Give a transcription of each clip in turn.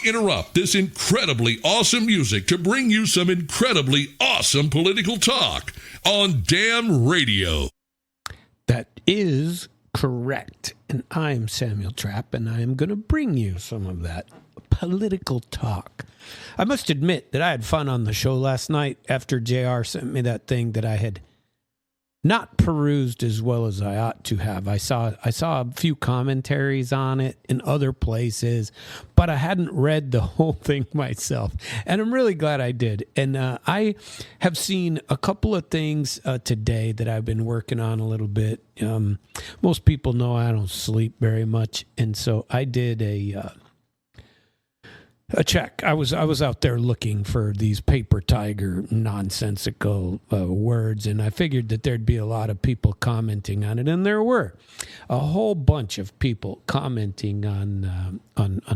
Interrupt this incredibly awesome music to bring you some incredibly awesome political talk on Damn Radio. That is correct. And I'm Samuel Trapp, and I am going to bring you some of that political talk. I must admit that I had fun on the show last night after JR sent me that thing that I had not perused as well as I ought to have. I saw a few commentaries on it in other places, but I hadn't read the whole thing myself. And I'm really glad I did. And I have seen a couple of things today that I've been working on a little bit. Most people know I don't sleep very much. And so I did a check. I was out there looking for these paper tiger nonsensical words, and I figured that there'd be a lot of people commenting on it, and there were a whole bunch of people commenting on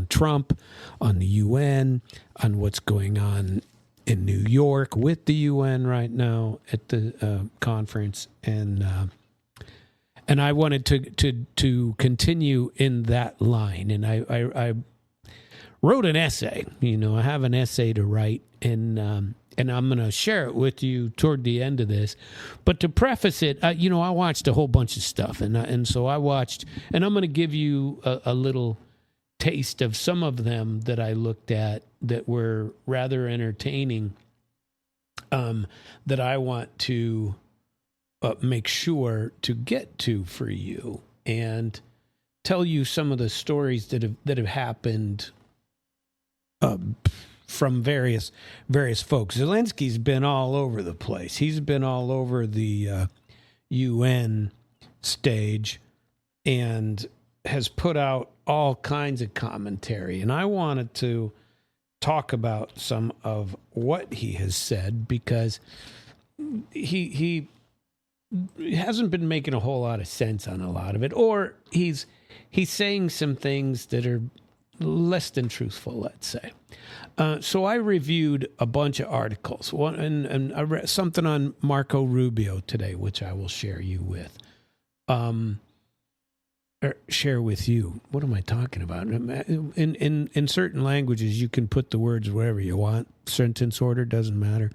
Trump, on the UN, on what's going on in New York with the UN right now at the conference, and I wanted to continue in that line, and I wrote an essay. I have an essay to write, and I'm going to share it with you toward the end of this. But to preface it, I watched a whole bunch of stuff, and so I watched, and I'm going to give you a little taste of some of them that I looked at that were rather entertaining, that I want to make sure to get to for you and tell you some of the stories that have happened from various folks. Zelensky's been all over the place. He's been all over the UN stage and has put out all kinds of commentary. And I wanted to talk about some of what he has said because he hasn't been making a whole lot of sense on a lot of it, or he's saying some things that are less than truthful, let's say. So I reviewed a bunch of articles, and I read something on Marco Rubio today, which I will share with you. What am I talking about? In certain languages, you can put the words wherever you want. Sentence order doesn't matter.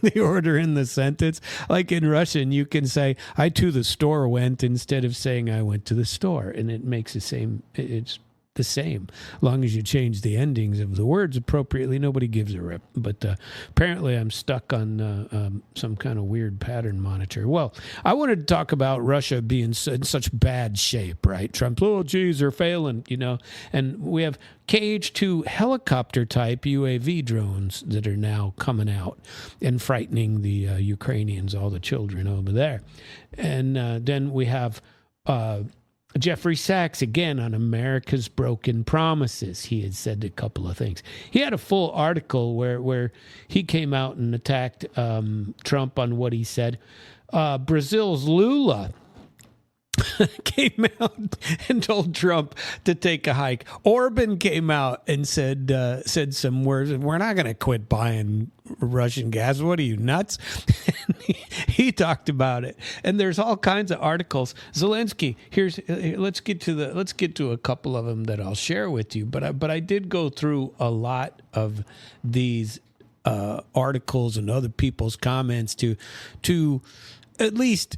The order in the sentence. Like in Russian, you can say, I to the store went, instead of saying I went to the store. And it makes the same, it's the same. As long as you change the endings of the words appropriately, nobody gives a rip. But apparently I'm stuck on some kind of weird pattern monitor. Well, I wanted to talk about Russia being in such bad shape, right? Trump, oh, geez, they're failing, And we have KH-2 helicopter type UAV drones that are now coming out and frightening the Ukrainians, all the children over there. And then we have Jeffrey Sachs, again, on America's Broken Promises. He had said a couple of things. He had a full article where he came out and attacked Trump on what he said. Brazil's Lula came out and told Trump to take a hike. Orban came out and said some words. We're not going to quit buying Russian gas. What are you, nuts? He talked about it, and there's all kinds of articles. Zelensky, let's get to a couple of them that I'll share with you. But I did go through a lot of these articles and other people's comments to at least,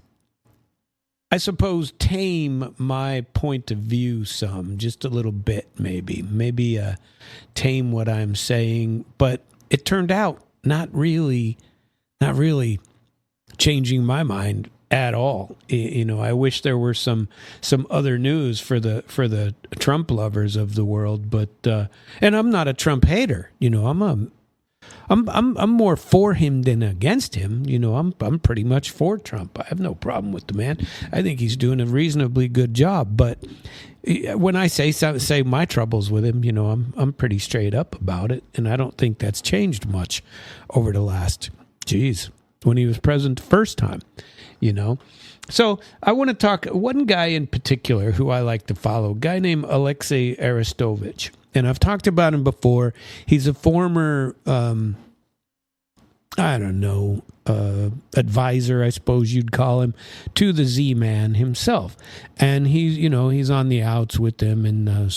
I suppose, tame my point of view some, just a little bit, maybe tame what I'm saying. But it turned out not really changing my mind at all. I wish there were some other news for the Trump lovers of the world, but and I'm not a Trump hater. I'm more for him than against him. I'm pretty much for Trump. I have no problem with the man. I think he's doing a reasonably good job. But when I say my troubles with him, I'm pretty straight up about it, and I don't think that's changed much over the last, when he was president the first time, So I want to talk one guy in particular who I like to follow, a guy named Alexei Arestovich. And I've talked about him before. He's a former I don't know, advisor, I suppose you'd call him, to the Z-Man himself. And he's on the outs with them. And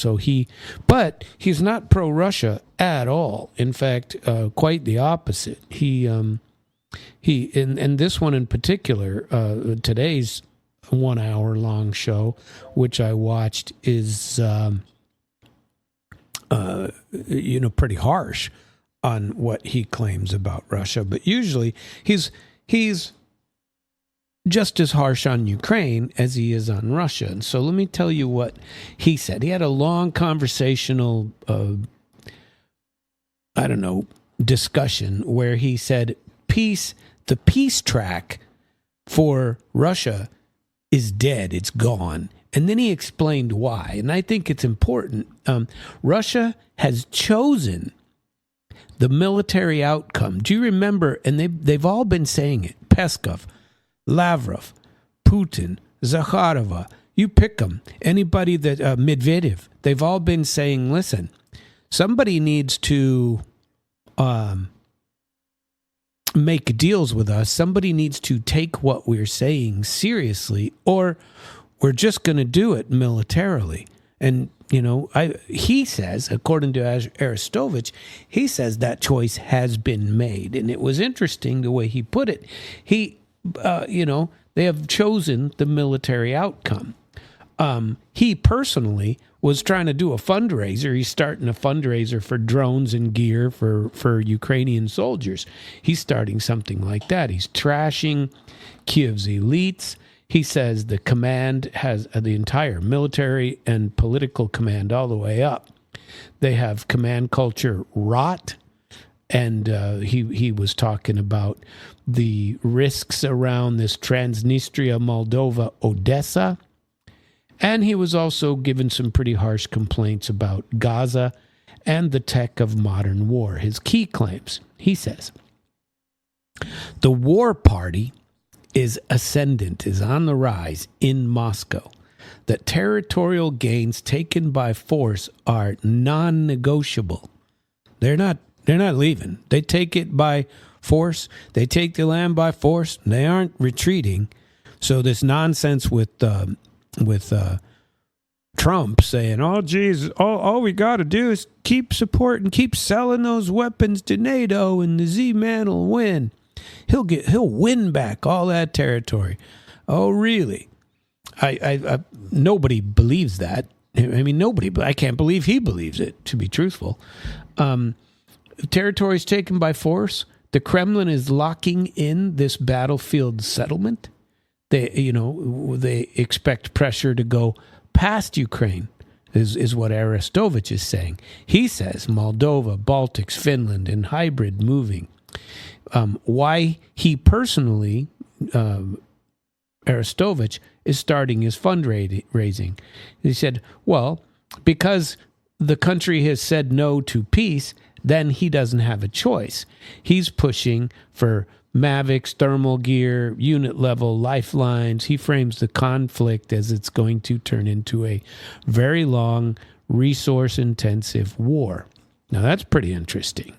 but he's not pro-Russia at all. In fact, quite the opposite. And this one in particular, today's 1 hour long show, which I watched, is, pretty harsh on what he claims about Russia, but usually he's just as harsh on Ukraine as he is on Russia. And so let me tell you what he said. He had a long conversational, discussion where he said the peace track for Russia is dead. It's gone. And then he explained why. And I think it's important. Russia has chosen the military outcome. Do you remember? And they've all been saying it. Peskov, Lavrov, Putin, Zakharova, you pick them. Anybody that, Medvedev, they've all been saying, listen, somebody needs to make deals with us. Somebody needs to take what we're saying seriously, or we're just going to do it militarily. And he says, according to Arestovich, he says that choice has been made. And it was interesting the way he put it. They have chosen the military outcome. He personally was trying to do a fundraiser. He's starting a fundraiser for drones and gear for Ukrainian soldiers. He's starting something like that. He's trashing Kiev's elites. He says the command has the entire military and political command all the way up. They have command culture rot. And he was talking about the risks around this Transnistria, Moldova, Odessa. And he was also given some pretty harsh complaints about Gaza and the tech of modern war. His key claims, he says, the war party is ascendant, is on the rise in Moscow. That territorial gains taken by force are non-negotiable. They're not leaving. They take it by force. They take the land by force. They aren't retreating. So this nonsense with Trump saying, "Oh, geez, all we got to do is keep supporting, keep selling those weapons to NATO, and the Z-Man will win. He'll win back all that territory." Oh, really? I nobody believes that. I mean, nobody. I can't believe he believes it. To be truthful, territories taken by force. The Kremlin is locking in this battlefield settlement. They expect pressure to go past Ukraine, is what Arestovich is saying. He says Moldova, Baltics, Finland, and hybrid moving. Why he personally, Arestovich, is starting his fundraising. He said, well, because the country has said no to peace, then he doesn't have a choice. He's pushing for Mavics, thermal gear, unit level lifelines. He frames the conflict as it's going to turn into a very long, resource intensive war. Now that's pretty interesting.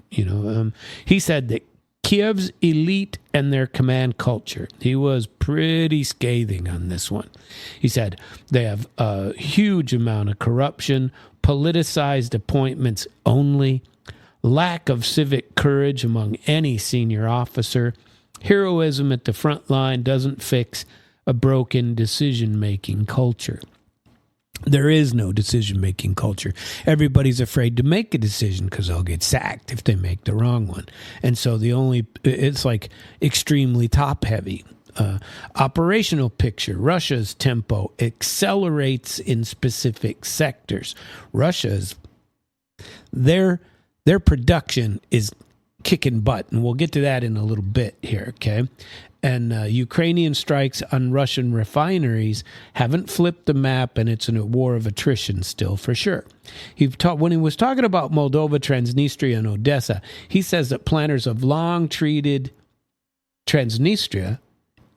He said that Kiev's elite and their command culture. He was pretty scathing on this one. He said they have a huge amount of corruption, politicized appointments only, lack of civic courage among any senior officer. Heroism at the front line doesn't fix a broken decision-making culture. There is no decision-making culture. Everybody's afraid to make a decision because they'll get sacked if they make the wrong one. And so it's like extremely top-heavy. Operational picture, Russia's tempo accelerates in specific sectors. Their production is kicking butt, and we'll get to that in a little bit here, okay? And Ukrainian strikes on Russian refineries haven't flipped the map, and it's a war of attrition still, for sure. When he was talking about Moldova, Transnistria, and Odessa, he says that planners have long treated Transnistria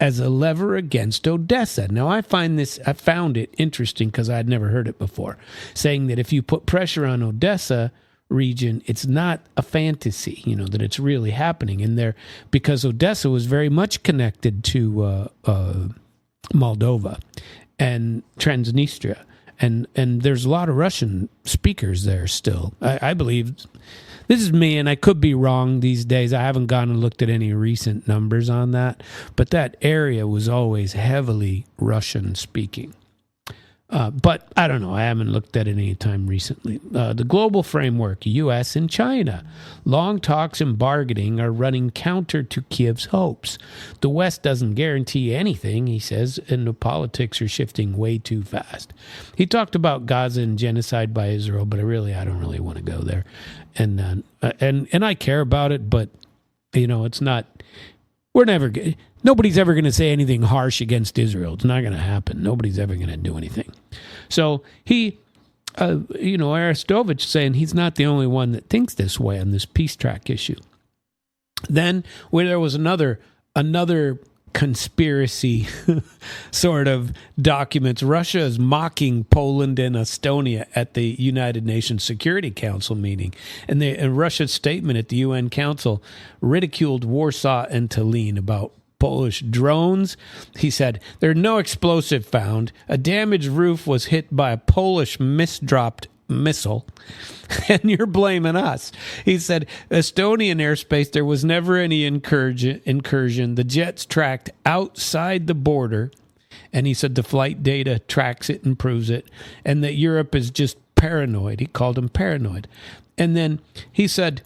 as a lever against Odessa. Now, I found it interesting because I had never heard it before, saying that if you put pressure on Odessa, region, it's not a fantasy, that it's really happening. And there, because Odessa was very much connected to Moldova and Transnistria. And there's a lot of Russian speakers there still. I believe, this is me, and I could be wrong these days. I haven't gone and looked at any recent numbers on that. But that area was always heavily Russian speaking. But I don't know. I haven't looked at it any time recently. The global framework, U.S. and China. Long talks and bargaining are running counter to Kiev's hopes. The West doesn't guarantee anything, he says, and the politics are shifting way too fast. He talked about Gaza and genocide by Israel, but I don't really want to go there. And I care about it, but, it's not... Nobody's ever going to say anything harsh against Israel. It's not going to happen. Nobody's ever going to do anything. So he, Arestovich saying he's not the only one that thinks this way on this peace track issue. Then where there was another conspiracy sort of documents. Russia is mocking Poland and Estonia at the United Nations Security Council meeting. And Russia's statement at the UN Council ridiculed Warsaw and Tallinn about Polish drones. He said, "There's no explosive found. A damaged roof was hit by a Polish misdropped missile, and you're blaming us." He said, "Estonian airspace, there was never any incursion. The jets tracked outside the border." And he said the flight data tracks it and proves it, and that Europe is just paranoid. He called them paranoid. And then he said,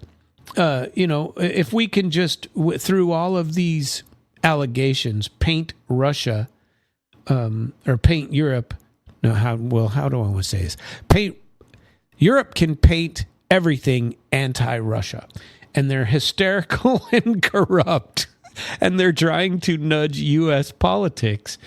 if we can just, through all of these allegations, paint Russia or paint Europe. No, how do I want to say this? Europe can paint everything anti-Russia, and they're hysterical and corrupt, and they're trying to nudge U.S. politics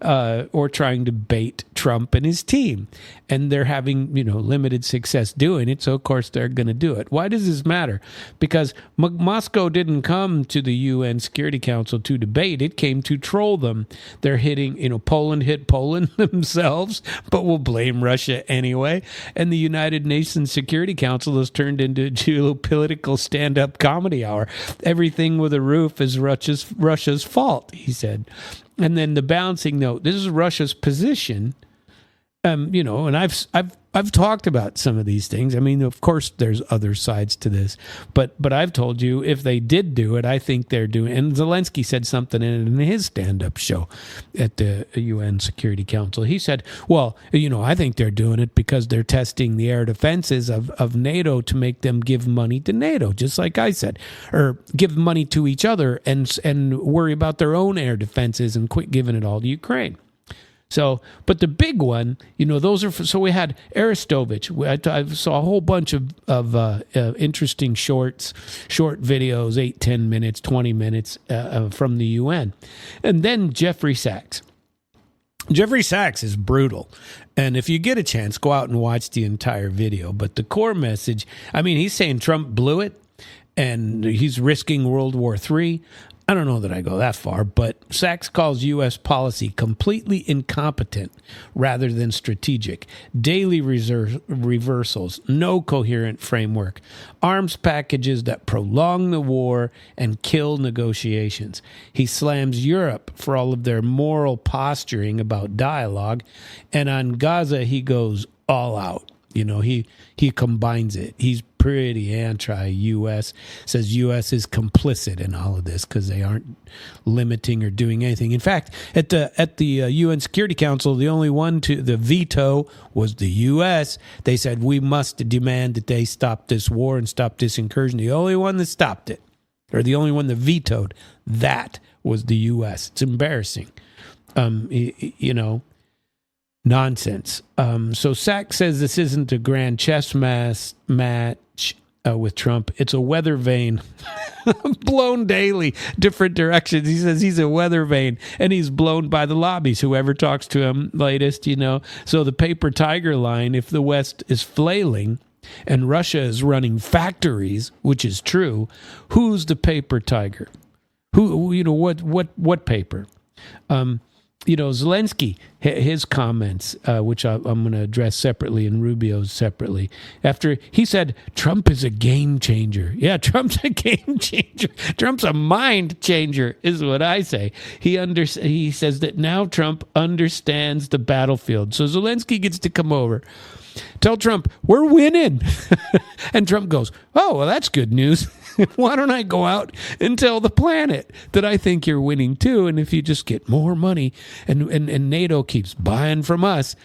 or trying to bait Trump and his team. And they're having, limited success doing it, so of course they're going to do it. Why does this matter? Because Moscow didn't come to the UN Security Council to debate. It came to troll them. They're hitting, Poland hit Poland themselves, but will blame Russia anyway. And the United Nations Security Council has turned into a geopolitical stand-up comedy hour. Everything with a roof is Russia's fault, he said. And then the balancing note, this is Russia's position, and I've talked about some of these things. I mean, of course, there's other sides to this, but I've told you if they did do it, I think they're doing. And Zelensky said something in his stand-up show at the UN Security Council. He said, "Well, I think they're doing it because they're testing the air defenses of NATO to make them give money to NATO, just like I said, or give money to each other and worry about their own air defenses and quit giving it all to Ukraine." So, but the big one, those are, so we had Arestovich. I saw a whole bunch of interesting short videos, 8, 10 minutes, 20 minutes from the UN. And then Jeffrey Sachs. Jeffrey Sachs is brutal. And if you get a chance, go out and watch the entire video. But the core message, he's saying Trump blew it and he's risking World War III. I don't know that I go that far, but Sachs calls U.S. policy completely incompetent rather than strategic. Daily reversals, no coherent framework, arms packages that prolong the war and kill negotiations. He slams Europe for all of their moral posturing about dialogue, and on Gaza he goes all out. He combines it. He's pretty anti-U.S., says U.S. is complicit in all of this because they aren't limiting or doing anything. In fact, at the UN Security Council, the only one to the veto was the U.S. They said we must demand that they stop this war and stop this incursion. The only one that stopped it, or the only one that vetoed that, was the U.S. It's embarrassing. Nonsense. So Sachs says this isn't a grand chess match with Trump. It's a weather vane blown daily, different directions. He says he's a weather vane, and he's blown by the lobbies, whoever talks to him latest, So the paper tiger line, if the West is flailing and Russia is running factories, which is true, who's the paper tiger? Who, what paper? Zelensky, his comments, which I'm going to address separately and Rubio's separately, after he said Trump is a game changer. Yeah, Trump's a game changer. Trump's a mind changer, is what I say. He says that now Trump understands the battlefield. So Zelensky gets to come over. Tell Trump, we're winning. And Trump goes, oh, well, that's good news. Why don't I go out and tell the planet that I think you're winning too? And if you just get more money and NATO keeps buying from us,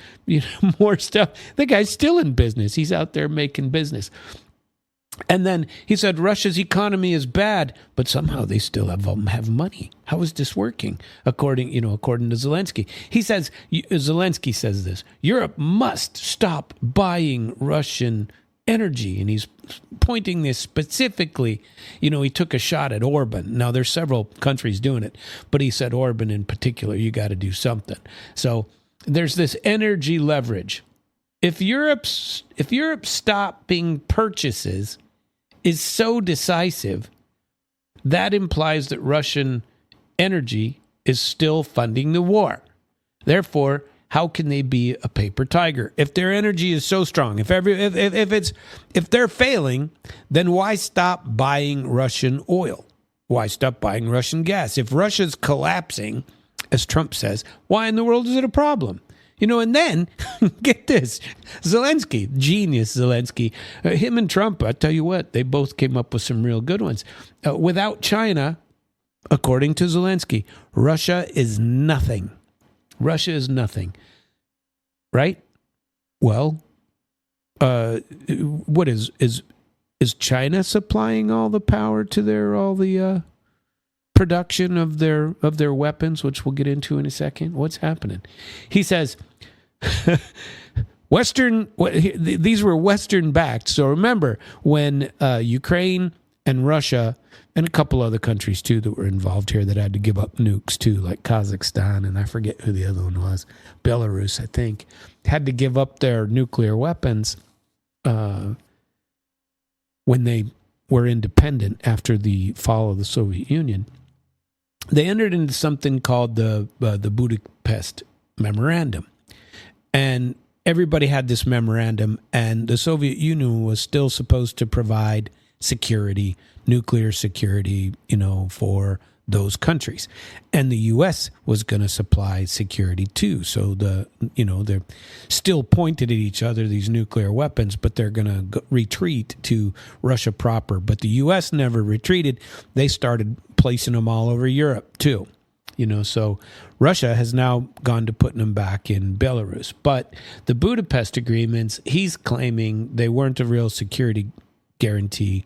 more stuff. The guy's still in business. He's out there making business. And then he said Russia's economy is bad, but somehow they still have money. How is this working? According to Zelensky. Zelensky says this, Europe must stop buying Russian energy. And he's pointing this specifically, he took a shot at Orban. Now there's several countries doing it, but he said Orban in particular, you got to do something. So there's this energy leverage. If Europe's stopping purchases is so decisive, that implies that Russian energy is still funding the war. Therefore, how can they be a paper tiger? If their energy is so strong, if they're failing, then why stop buying Russian oil? Why stop buying Russian gas? If Russia's collapsing, as Trump says, why in the world is it a problem? And then, get this, Zelensky, genius Zelensky, him and Trump, I tell you what, they both came up with some real good ones. Without China, according to Zelensky, Russia is nothing. Russia is nothing. Right? Well, what is China supplying all the power to all the production of their weapons, which we'll get into in a second? What's happening? He says these were Western backed. So remember when Ukraine and Russia and a couple other countries too that were involved here that had to give up nukes too, like Kazakhstan, and I forget who the other one was, Belarus, I think, had to give up their nuclear weapons when they were independent after the fall of the Soviet Union. They entered into something called the Budapest Memorandum. And everybody had this memorandum, and the Soviet Union was still supposed to provide security, nuclear security, for those countries. And the U.S. was going to supply security too. So they're still pointed at each other, these nuclear weapons, but they're going to retreat to Russia proper. But the U.S. never retreated. They started placing them all over Europe too. So Russia has now gone to putting them back in Belarus. But the Budapest agreements, he's claiming they weren't a real security guarantee.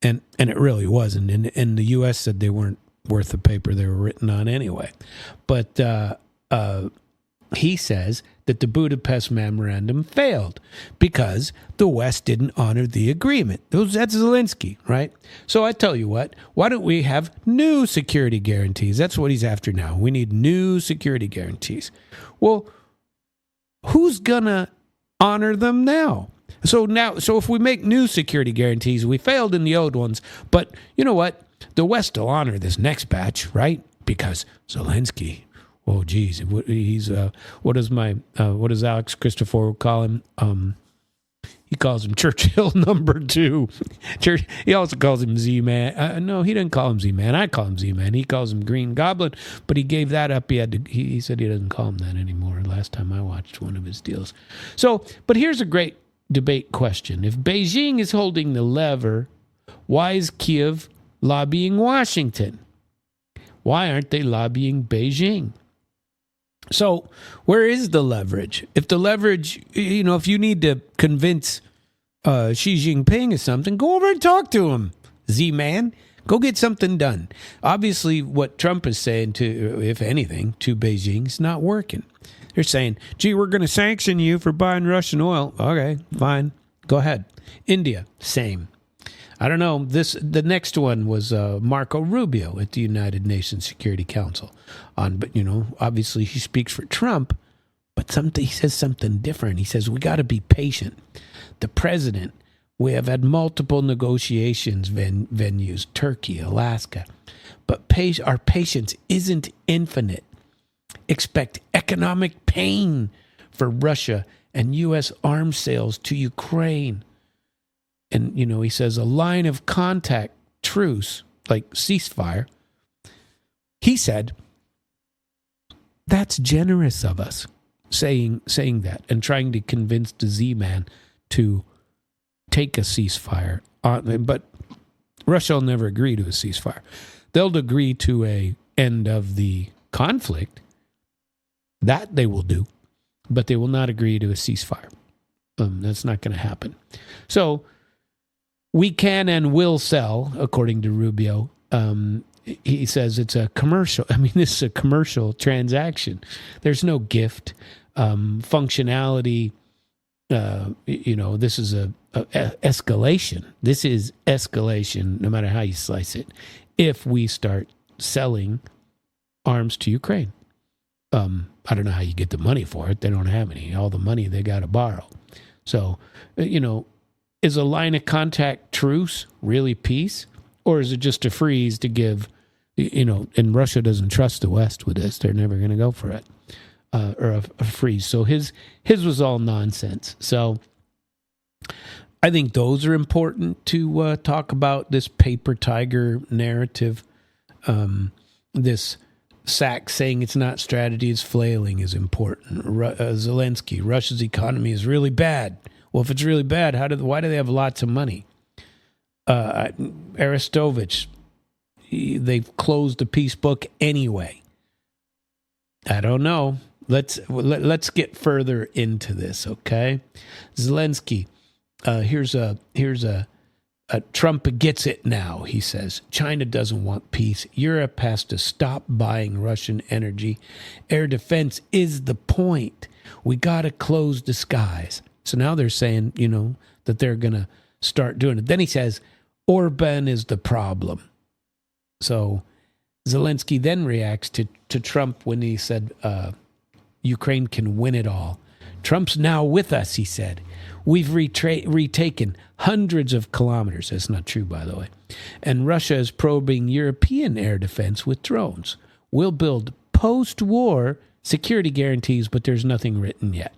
And it really wasn't. And the U.S. said they weren't worth the paper they were written on anyway. But he says that the Budapest Memorandum failed because the West didn't honor the agreement. That's Zelensky, right? So I tell you what, why don't we have new security guarantees? That's what he's after now. We need new security guarantees. Well, who's going to honor them now? So if we make new security guarantees, we failed in the old ones, but you know what? The West will honor this next batch, right? Because Zelensky, oh geez, he's what does Alex Christoforou call him? He calls him Churchill number 2. He also calls him Z-Man. No, he didn't call him Z-Man. I call him Z-Man. He calls him Green Goblin, but he gave that up. He said he doesn't call him that anymore. Last time I watched one of his deals. So, but here's a great debate question. If Beijing is holding the lever, why is Kiev lobbying Washington? Why aren't they lobbying Beijing? So where is the leverage? If the leverage, if you need to convince Xi Jinping of something, go over and talk to him, Z-Man. Go get something done. Obviously, what Trump is saying to, if anything, to Beijing is not working. They're saying, gee, we're going to sanction you for buying Russian oil. Okay, fine. Go ahead. India, same. I don't know. The next one was Marco Rubio at the United Nations Security Council. But obviously he speaks for Trump, but he says something different. He says we got to be patient. The president, we have had multiple negotiations venues, Turkey, Alaska, but our patience isn't infinite. expect economic pain for Russia and U.S. arms sales to Ukraine. And, he says a line of contact truce, like ceasefire. He said, that's generous of us, saying that and trying to convince the Z-Man to take a ceasefire. But Russia will never agree to a ceasefire. They'll agree to a end of the conflict. That they will do, but they will not agree to a ceasefire. That's not going to happen. So we can and will sell, according to Rubio. He says it's a commercial. This is a commercial transaction. There's no gift. Functionality, this is a escalation. This is escalation, no matter how you slice it, if we start selling arms to Ukraine. I don't know how you get the money for it. They don't have any. All the money they got to borrow. So, is a line of contact truce really peace? Or is it just a freeze to give, and Russia doesn't trust the West with this. They're never going to go for it. Or a freeze. So his was all nonsense. So I think those are important to talk about, this paper tiger narrative. This Sachs saying it's not strategy, it's flailing is important. Zelensky, Russia's economy is really bad. Well, if it's really bad, why do they have lots of money? Arestovich, they've closed the peace book anyway. I don't know. Let's get further into this, okay? Zelensky, here's a Trump gets it now, he says. China doesn't want peace. Europe has to stop buying Russian energy. Air defense is the point. We got to close the skies. So now they're saying, that they're going to start doing it. Then he says, Orban is the problem. So Zelensky then reacts to Trump when he said, Ukraine can win it all. Trump's now with us, he said. We've retaken hundreds of kilometers. That's not true, by the way. And Russia is probing European air defense with drones. We'll build post-war security guarantees, but there's nothing written yet.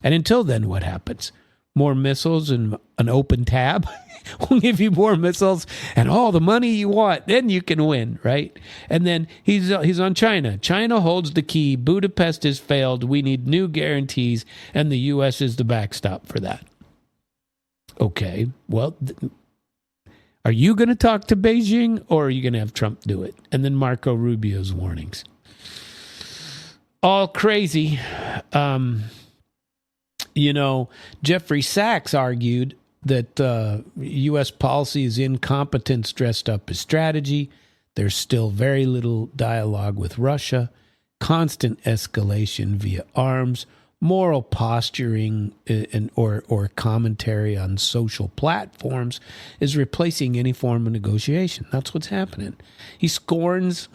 And until then, what happens? More missiles and an open tab? We'll give you more missiles and all the money you want. Then you can win, right? And then he's on China. China holds the key. Budapest has failed. We need new guarantees, and the U.S. is the backstop for that. Okay, well, are you going to talk to Beijing, or are you going to have Trump do it? And then Marco Rubio's warnings. All crazy. Jeffrey Sachs argued that U.S. policy is incompetence dressed up as strategy. There's still very little dialogue with Russia, constant escalation via arms, moral posturing or commentary on social platforms is replacing any form of negotiation. That's what's happening. He scorns.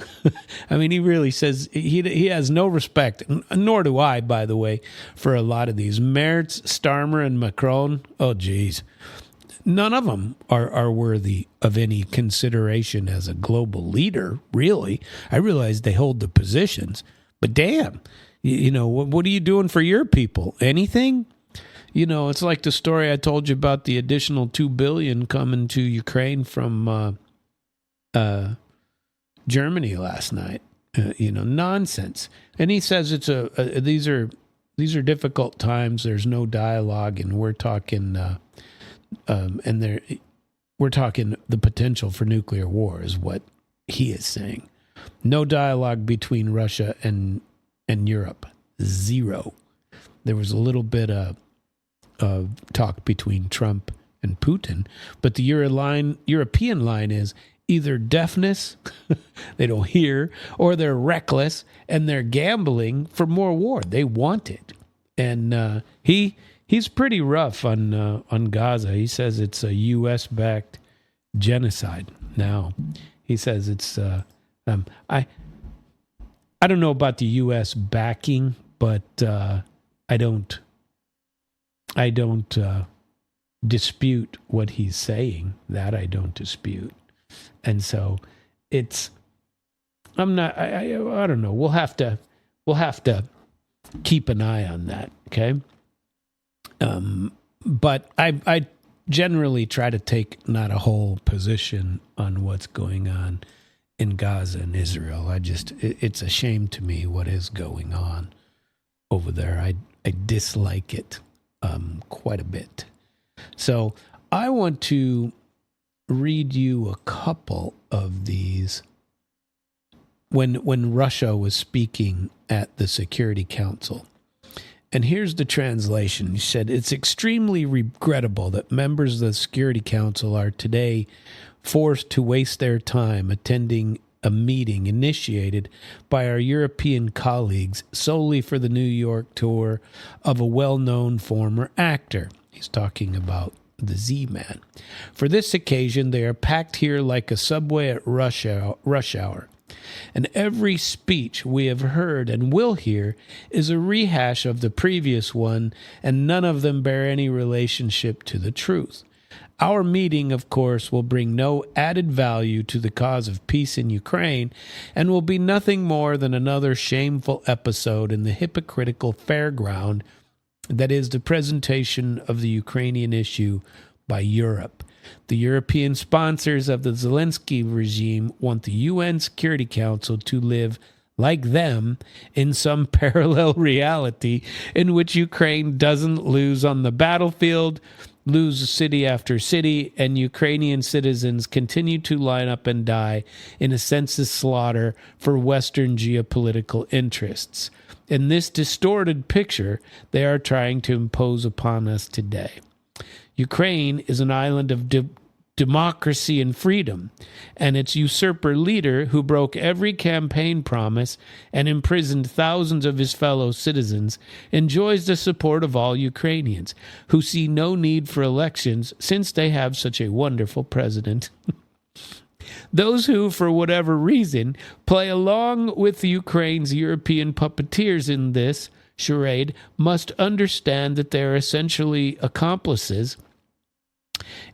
He really says he has no respect, nor do I, by the way, for a lot of these. Merz, Starmer, and Macron, oh, geez. None of them are worthy of any consideration as a global leader, really. I realize they hold the positions, but damn. What are you doing for your people? Anything? It's like the story I told you about the additional $2 billion coming to Ukraine from Germany last night. Nonsense. And he says it's these are difficult times. There's no dialogue, and we're talking we're talking the potential for nuclear war is what he is saying. No dialogue between Russia and Europe. Zero. There was a little bit of talk between Trump and Putin, but the European line is either deafness, they don't hear, or they're reckless and they're gambling for more war. They want it. And he's pretty rough on Gaza. He says it's a U.S.-backed genocide. Now, he says it's I don't know about the U.S. backing, but I don't dispute what he's saying. That I don't dispute, and so I don't know. We'll have to we'll have to keep an eye on that, okay? But I generally try to take not a whole position on what's going on in Gaza and Israel. It's a shame to me what is going on over there. I dislike it quite a bit. So I want to read you a couple of these. When Russia was speaking at the Security Council. And here's the translation. He said, "It's extremely regrettable that members of the Security Council are today forced to waste their time attending a meeting initiated by our European colleagues solely for the New York tour of a well-known former actor." He's talking about the Z-Man. "For this occasion, they are packed here like a subway at rush hour. And every speech we have heard and will hear is a rehash of the previous one, and none of them bear any relationship to the truth. Our meeting, of course, will bring no added value to the cause of peace in Ukraine and will be nothing more than another shameful episode in the hypocritical fairground that is the presentation of the Ukrainian issue by Europe. The European sponsors of the Zelensky regime want the UN Security Council to live like them in some parallel reality in which Ukraine doesn't lose on the battlefield, lose city after city, and Ukrainian citizens continue to line up and die in a senseless slaughter for Western geopolitical interests. In this distorted picture, they are trying to impose upon us today. Ukraine is an island of democracy and freedom, and its usurper leader, who broke every campaign promise and imprisoned thousands of his fellow citizens, enjoys the support of all Ukrainians, who see no need for elections since they have such a wonderful president. Those who, for whatever reason, play along with Ukraine's European puppeteers in this charade must understand that they are essentially accomplices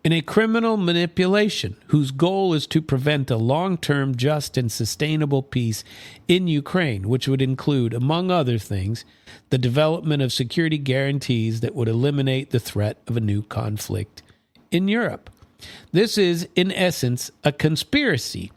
in a criminal manipulation whose goal is to prevent a long-term, just, and sustainable peace in Ukraine, which would include, among other things, the development of security guarantees that would eliminate the threat of a new conflict in Europe. This is, in essence, a conspiracy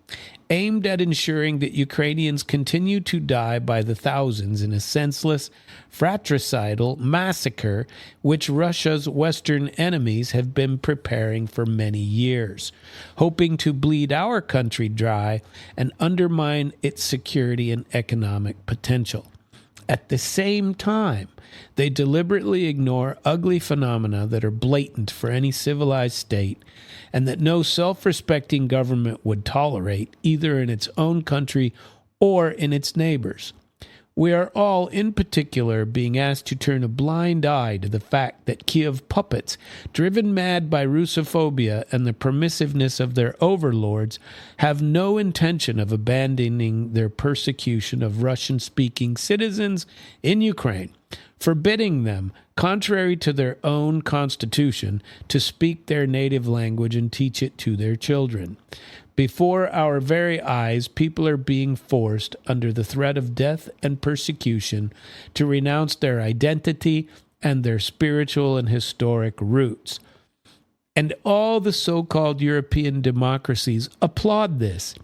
aimed at ensuring that Ukrainians continue to die by the thousands in a senseless, fratricidal massacre which Russia's Western enemies have been preparing for many years, hoping to bleed our country dry and undermine its security and economic potential. At the same time, they deliberately ignore ugly phenomena that are blatant for any civilized state and that no self-respecting government would tolerate, either in its own country or in its neighbors. We are all, in particular, being asked to turn a blind eye to the fact that Kiev puppets, driven mad by Russophobia and the permissiveness of their overlords, have no intention of abandoning their persecution of Russian-speaking citizens in Ukraine, forbidding them, contrary to their own constitution, to speak their native language and teach it to their children. Before our very eyes, people are being forced, under the threat of death and persecution, to renounce their identity and their spiritual and historic roots. And all the so-called European democracies applaud this,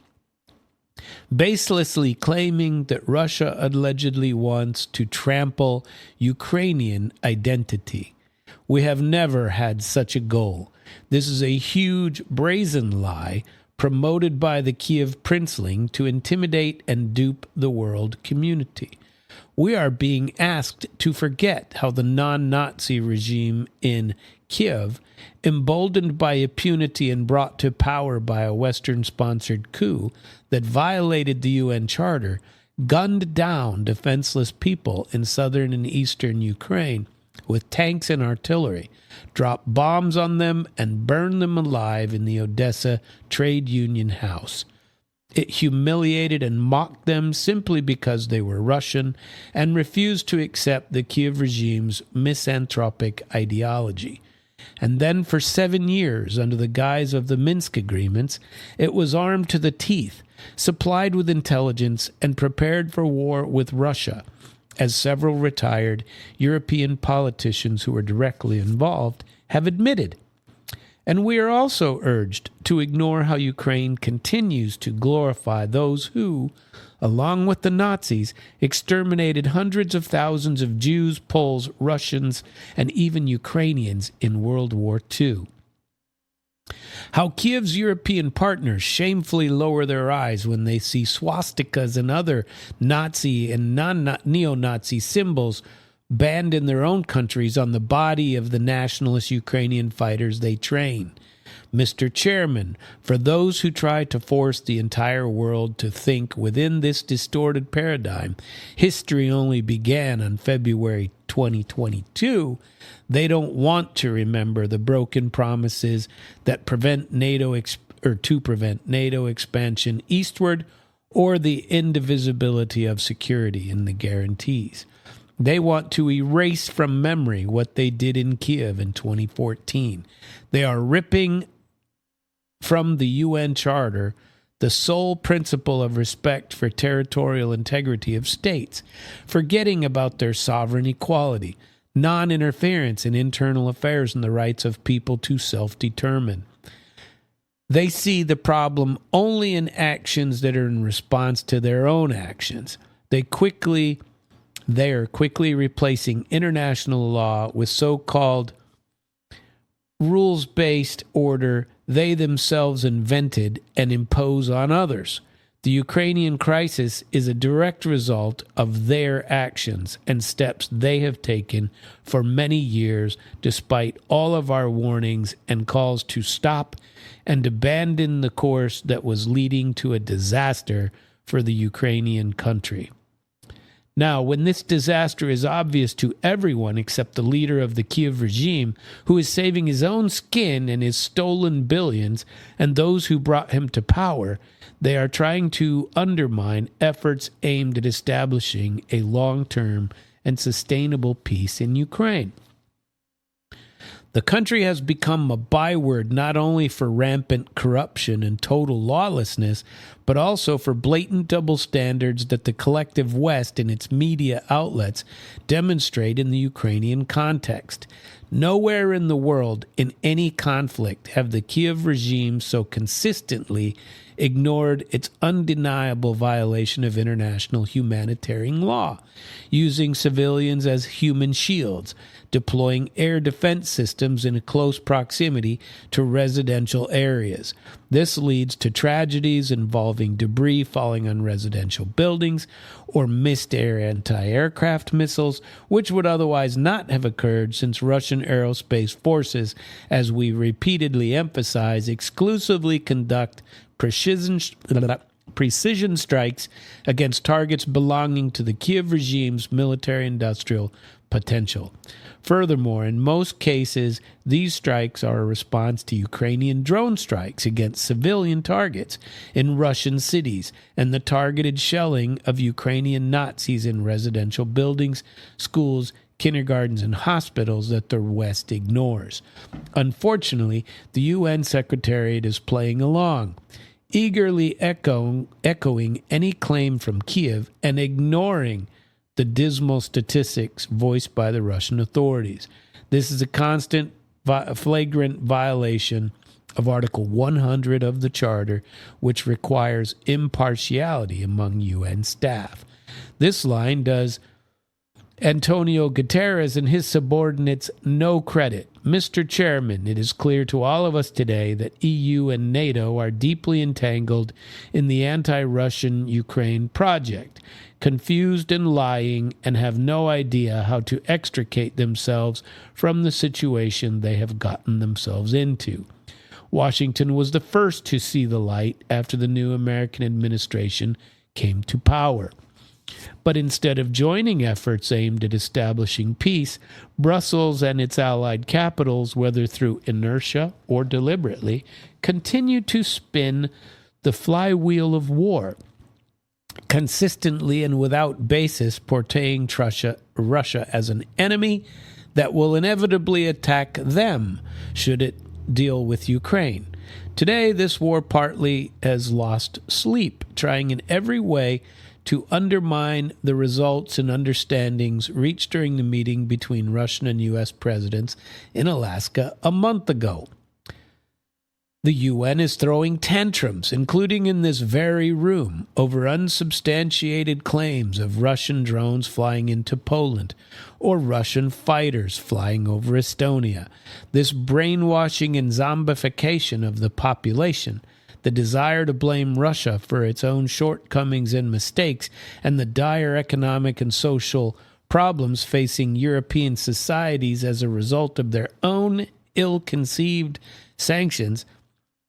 baselessly claiming that Russia allegedly wants to trample Ukrainian identity. We have never had such a goal. This is a huge, brazen lie promoted by the Kiev princeling to intimidate and dupe the world community. We are being asked to forget how the non-Nazi regime in Kiev, emboldened by impunity and brought to power by a Western-sponsored coup that violated the UN Charter, gunned down defenseless people in southern and eastern Ukraine with tanks and artillery, dropped bombs on them, and burned them alive in the Odessa Trade Union House. It humiliated and mocked them simply because they were Russian and refused to accept the Kiev regime's misanthropic ideology. And then for 7 years, under the guise of the Minsk agreements, it was armed to the teeth, supplied with intelligence, and prepared for war with Russia, as several retired European politicians who were directly involved have admitted. And we are also urged to ignore how Ukraine continues to glorify those who, along with the Nazis, exterminated hundreds of thousands of Jews, Poles, Russians, and even Ukrainians in World War II. How Kiev's European partners shamefully lower their eyes when they see swastikas and other Nazi and neo-Nazi symbols banned in their own countries on the body of the nationalist Ukrainian fighters they train. Mr. Chairman, for those who try to force the entire world to think within this distorted paradigm, history only began on February 2022, they don't want to remember the broken promises that prevent NATO expansion eastward, or the indivisibility of security in the guarantees. They want to erase from memory what they did in Kiev in 2014. They are ripping from the UN Charter the sole principle of respect for territorial integrity of states, forgetting about their sovereign equality, non-interference in internal affairs, and the rights of people to self-determine. They see the problem only in actions that are in response to their own actions. They are quickly replacing international law with so-called rules-based order they themselves invented and impose on others. The Ukrainian crisis is a direct result of their actions and steps they have taken for many years, despite all of our warnings and calls to stop and abandon the course that was leading to a disaster for the Ukrainian country. Now, when this disaster is obvious to everyone except the leader of the Kiev regime, who is saving his own skin and his stolen billions, and those who brought him to power, they are trying to undermine efforts aimed at establishing a long-term and sustainable peace in Ukraine. The country has become a byword not only for rampant corruption and total lawlessness, but also for blatant double standards that the collective West and its media outlets demonstrate in the Ukrainian context. Nowhere in the world, in any conflict, have the Kiev regime so consistently ignored its undeniable violation of international humanitarian law, using civilians as human shields, deploying air defense systems in close proximity to residential areas. This leads to tragedies involving debris falling on residential buildings or missed air anti-aircraft missiles, which would otherwise not have occurred since Russian aerospace forces, as we repeatedly emphasize, exclusively conduct precision strikes against targets belonging to the Kiev regime's military-industrial potential. Furthermore, in most cases, these strikes are a response to Ukrainian drone strikes against civilian targets in Russian cities and the targeted shelling of Ukrainian Nazis in residential buildings, schools, kindergartens, and hospitals that the West ignores. Unfortunately, the UN Secretariat is playing along, eagerly echoing any claim from Kiev and ignoring the dismal statistics voiced by the Russian authorities. This is a constant, flagrant violation of Article 100 of the Charter, which requires impartiality among UN staff. This line does Antonio Guterres and his subordinates no credit. Mr. Chairman, it is clear to all of us today that EU and NATO are deeply entangled in the anti-Russian Ukraine project, confused and lying, and have no idea how to extricate themselves from the situation they have gotten themselves into. Washington was the first to see the light after the new American administration came to power. But instead of joining efforts aimed at establishing peace, Brussels and its allied capitals, whether through inertia or deliberately, continue to spin the flywheel of war, consistently and without basis portraying Russia as an enemy that will inevitably attack them should it deal with Ukraine. Today, this war partly has lost sleep, trying in every way to undermine the results and understandings reached during the meeting between Russian and U.S. presidents in Alaska a month ago. The UN is throwing tantrums, including in this very room, over unsubstantiated claims of Russian drones flying into Poland or Russian fighters flying over Estonia. This brainwashing and zombification of the population, the desire to blame Russia for its own shortcomings and mistakes, and the dire economic and social problems facing European societies as a result of their own ill-conceived sanctions,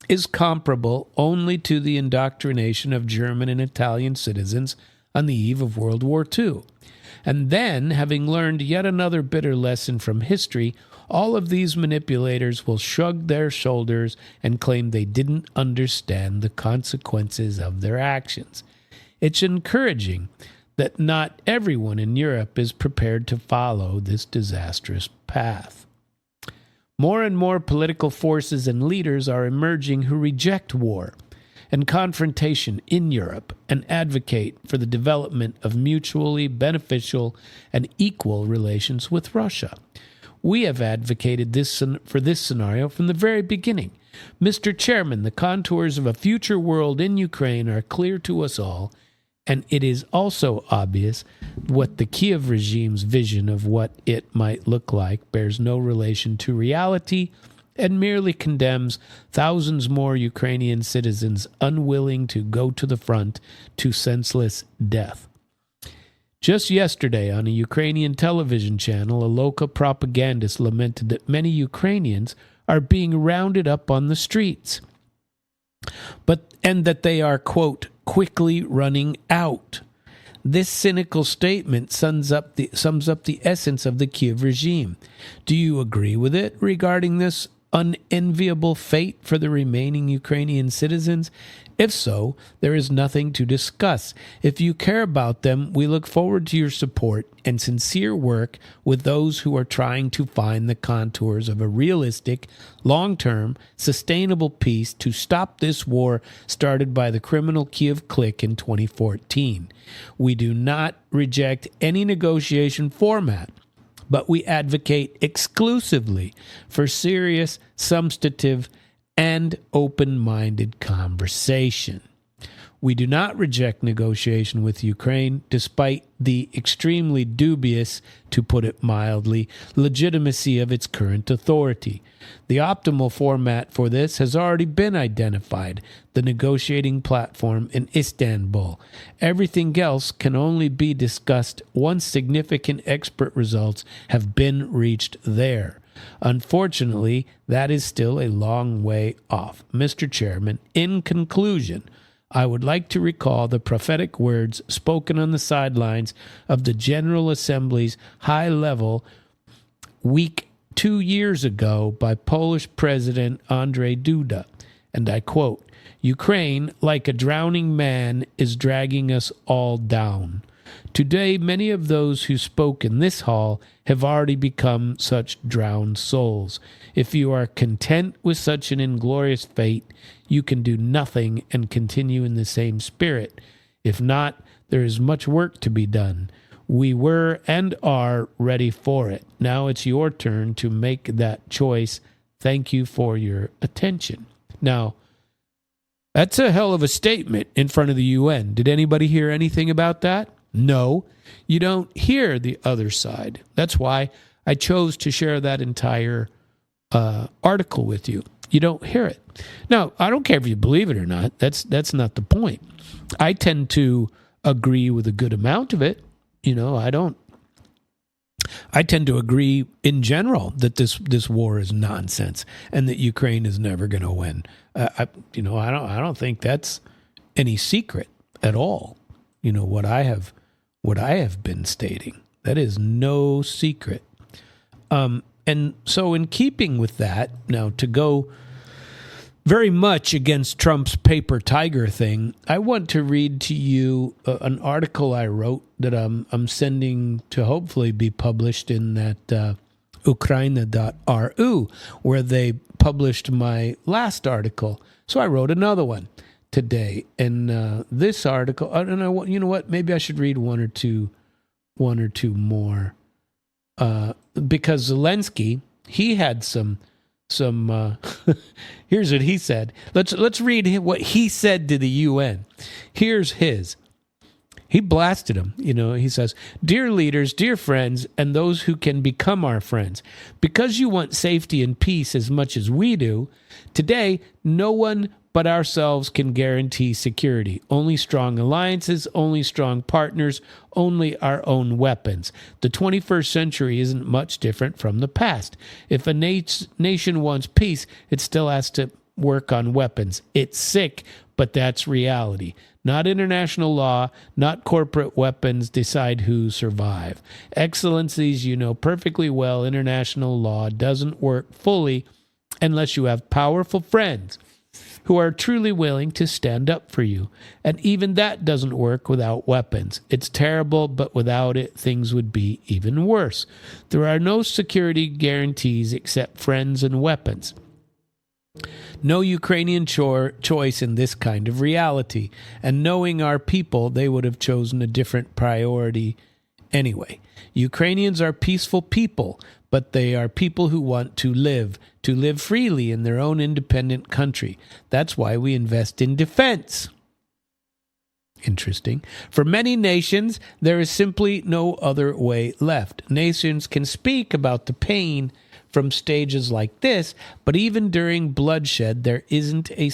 is comparable only to the indoctrination of German and Italian citizens on the eve of World War II. And then, having learned yet another bitter lesson from history, all of these manipulators will shrug their shoulders and claim they didn't understand the consequences of their actions. It's encouraging that not everyone in Europe is prepared to follow this disastrous path. More and more political forces and leaders are emerging who reject war and confrontation in Europe and advocate for the development of mutually beneficial and equal relations with Russia. We have advocated for this scenario from the very beginning. Mr. Chairman, the contours of a future world in Ukraine are clear to us all, and it is also obvious what the Kiev regime's vision of what it might look like bears no relation to reality and merely condemns thousands more Ukrainian citizens unwilling to go to the front to senseless death. Just yesterday on a Ukrainian television channel, a local propagandist lamented that many Ukrainians are being rounded up on the streets, and that they are, quote, quickly running out. This cynical statement sums up the essence of the Kiev regime. Do you agree with it regarding this unenviable fate for the remaining Ukrainian citizens? If so, there is nothing to discuss. If you care about them, we look forward to your support and sincere work with those who are trying to find the contours of a realistic, long-term, sustainable peace to stop this war started by the criminal Kiev clique in 2014. We do not reject any negotiation format, but we advocate exclusively for serious, substantive, and open-minded conversation. We do not reject negotiation with Ukraine, despite the extremely dubious, to put it mildly, legitimacy of its current authority. The optimal format for this has already been identified, the negotiating platform in Istanbul. Everything else can only be discussed once significant expert results have been reached there. Unfortunately, that is still a long way off. Mr. Chairman, in conclusion, I would like to recall the prophetic words spoken on the sidelines of the General Assembly's high-level week 2 years ago by Polish President Andrzej Duda, and I quote, "Ukraine, like a drowning man, is dragging us all down. Today, many of those who spoke in this hall have already become such drowned souls. If you are content with such an inglorious fate, you can do nothing and continue in the same spirit. If not, there is much work to be done. We were and are ready for it. Now it's your turn to make that choice. Thank you for your attention." Now, that's a hell of a statement in front of the UN. Did anybody hear anything about that? No, you don't hear the other side. That's why I chose to share that entire article with you. You don't hear it. Now, I don't care if you believe it or not. That's not the point. I tend to agree with a good amount of it. I tend to agree in general that this war is nonsense and that Ukraine is never going to win. I don't think that's any secret at all. What I have been stating, that is no secret. And so in keeping with that, now to go very much against Trump's paper tiger thing, I want to read to you an article I wrote that I'm sending to hopefully be published in that Ukraina.ru, where they published my last article. So I wrote another one today. And this article, I don't know, you know what? Maybe I should read one or two more. Because Zelensky, he had some here's what he said. Let's read what he said to the UN. Here's his. He blasted him. He says, "Dear leaders, dear friends, and those who can become our friends, because you want safety and peace as much as we do, today no one but ourselves can guarantee security. Only strong alliances, only strong partners, only our own weapons. The 21st century isn't much different from the past. If a nation wants peace, it still has to work on weapons. It's sick, but that's reality. Not international law, not corporate weapons decide who survive. Excellencies, you know perfectly well international law doesn't work fully unless you have powerful friends who are truly willing to stand up for you. And even that doesn't work without weapons. It's terrible, but without it, things would be even worse. There are no security guarantees except friends and weapons. No Ukrainian choice in this kind of reality. And knowing our people, they would have chosen a different priority anyway. Ukrainians are peaceful people, but they are people who want to live freely in their own independent country. That's why we invest in defense." Interesting. "For many nations, there is simply no other way left. Nations can speak about the pain from stages like this, but even during bloodshed, there isn't a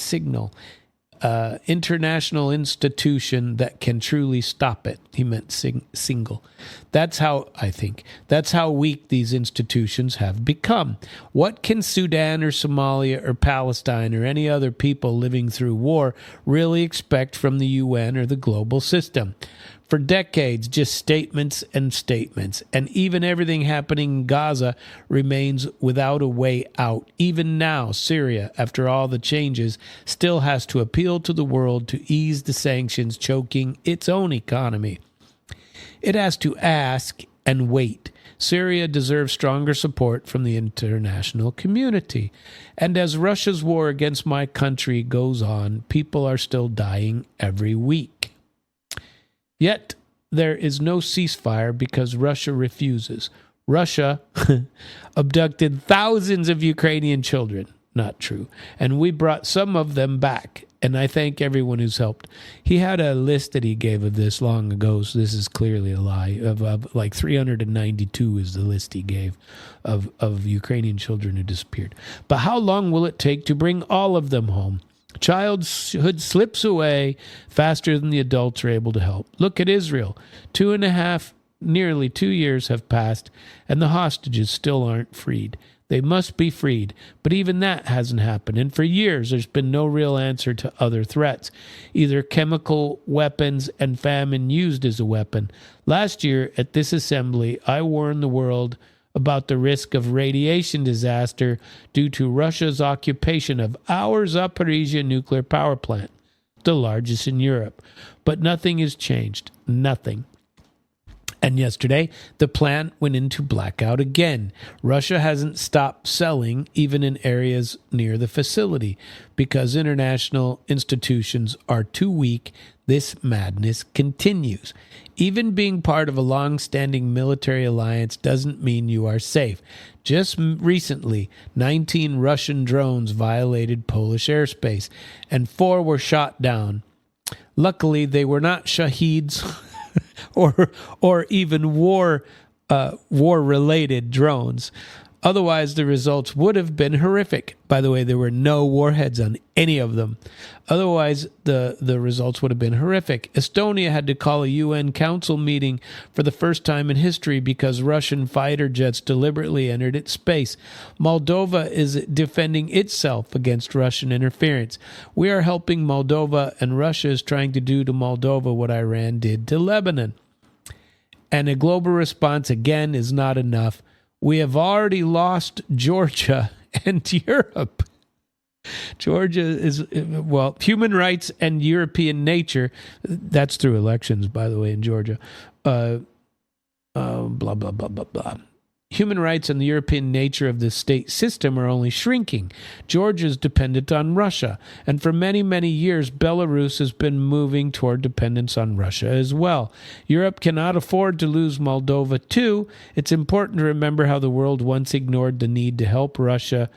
international institution that can truly stop it." He meant single. That's how weak these institutions have become. What can Sudan or Somalia or Palestine or any other people living through war really expect from the UN or the global system? For decades, just statements, and even everything happening in Gaza remains without a way out. Even now, Syria, after all the changes, still has to appeal to the world to ease the sanctions choking its own economy. It has to ask and wait. Syria deserves stronger support from the international community. And as Russia's war against my country goes on, people are still dying every week. Yet, there is no ceasefire because Russia refuses. Russia abducted thousands of Ukrainian children. Not true. And we brought some of them back. And I thank everyone who's helped. He had a list that he gave of this long ago, so this is clearly a lie. Of like 392 is the list he gave of Ukrainian children who disappeared. But how long will it take to bring all of them home? Childhood slips away faster than the adults are able to help. Look at Israel. Nearly 2 years have passed, and the hostages still aren't freed. They must be freed, but even that hasn't happened. And for years, there's been no real answer to other threats, either chemical weapons and famine used as a weapon. Last year, at this assembly, I warned the world about the risk of radiation disaster due to Russia's occupation of our Zaporizhia nuclear power plant, the largest in Europe. But nothing has changed. Nothing. And yesterday, the plant went into blackout again. Russia hasn't stopped selling, even in areas near the facility, because international institutions are too weak. This madness continues. Even being part of a long-standing military alliance doesn't mean you are safe. Just recently, 19 Russian drones violated Polish airspace, and 4 were shot down. Luckily, they were not Shaheeds or even war-related drones. Otherwise, the results would have been horrific. By the way, there were no warheads on any of them. Otherwise, the results would have been horrific. Estonia had to call a UN Council meeting for the first time in history because Russian fighter jets deliberately entered its space. Moldova is defending itself against Russian interference. We are helping Moldova, and Russia is trying to do to Moldova what Iran did to Lebanon. And a global response, again, is not enough. We have already lost Georgia and Europe. Georgia is, well, human rights and European nature. That's through elections, by the way, in Georgia. Blah, blah, blah, blah, blah. human rights and the European nature of the state system are only shrinking. Georgia is dependent on Russia, and for many, many years, Belarus has been moving toward dependence on Russia as well. Europe cannot afford to lose Moldova too. It's important to remember how the world once ignored the need to help to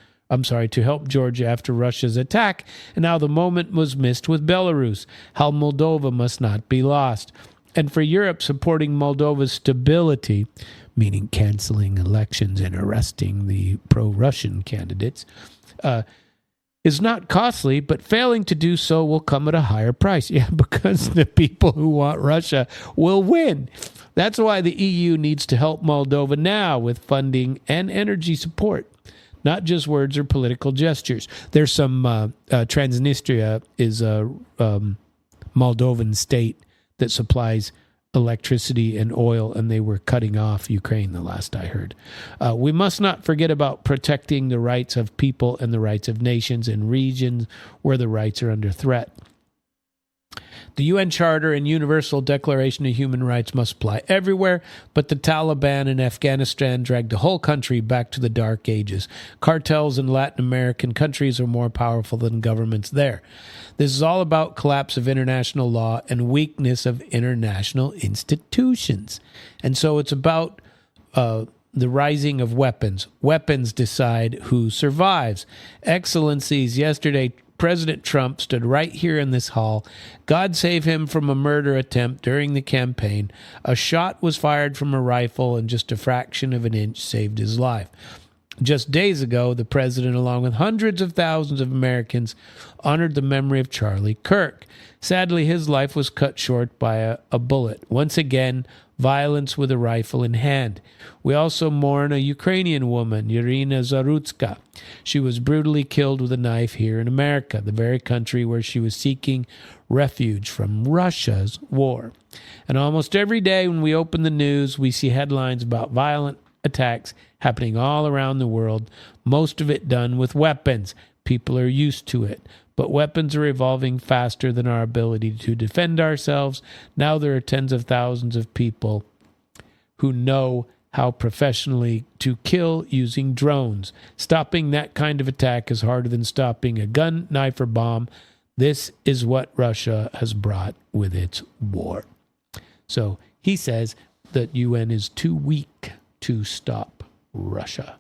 help Georgia after Russia's attack, and how the moment was missed with Belarus, how Moldova must not be lost. And for Europe, supporting Moldova's stability, meaning canceling elections and arresting the pro-Russian candidates, is not costly, but failing to do so will come at a higher price. Yeah, because the people who want Russia will win. That's why the EU needs to help Moldova now with funding and energy support, not just words or political gestures. There's some Transnistria is a Moldovan state that supplies electricity and oil, and they were cutting off Ukraine the last I heard. We must not forget about protecting the rights of people and the rights of nations in regions where the rights are under threat. The UN Charter and Universal Declaration of Human Rights must apply everywhere, but the Taliban in Afghanistan dragged the whole country back to the dark ages. Cartels in Latin American countries are more powerful than governments there. This is all about collapse of international law and weakness of international institutions. And so it's about the rising of weapons. Weapons decide who survives. Excellencies, yesterday President Trump stood right here in this hall. God save him from a murder attempt during the campaign. A shot was fired from a rifle, and just a fraction of an inch saved his life. Just days ago, the president, along with hundreds of thousands of Americans, honored the memory of Charlie Kirk. Sadly, his life was cut short by a bullet. Once again, violence with a rifle in hand. We also mourn a Ukrainian woman, Irina Zarutska. She was brutally killed with a knife here in America, the very country where she was seeking refuge from Russia's war. And almost every day when we open the news, we see headlines about violent attacks happening all around the world, most of it done with weapons. People are used to it. But weapons are evolving faster than our ability to defend ourselves. Now there are tens of thousands of people who know how professionally to kill using drones. Stopping that kind of attack is harder than stopping a gun, knife, or bomb. This is what Russia has brought with its war. So he says that UN is too weak to stop Russia.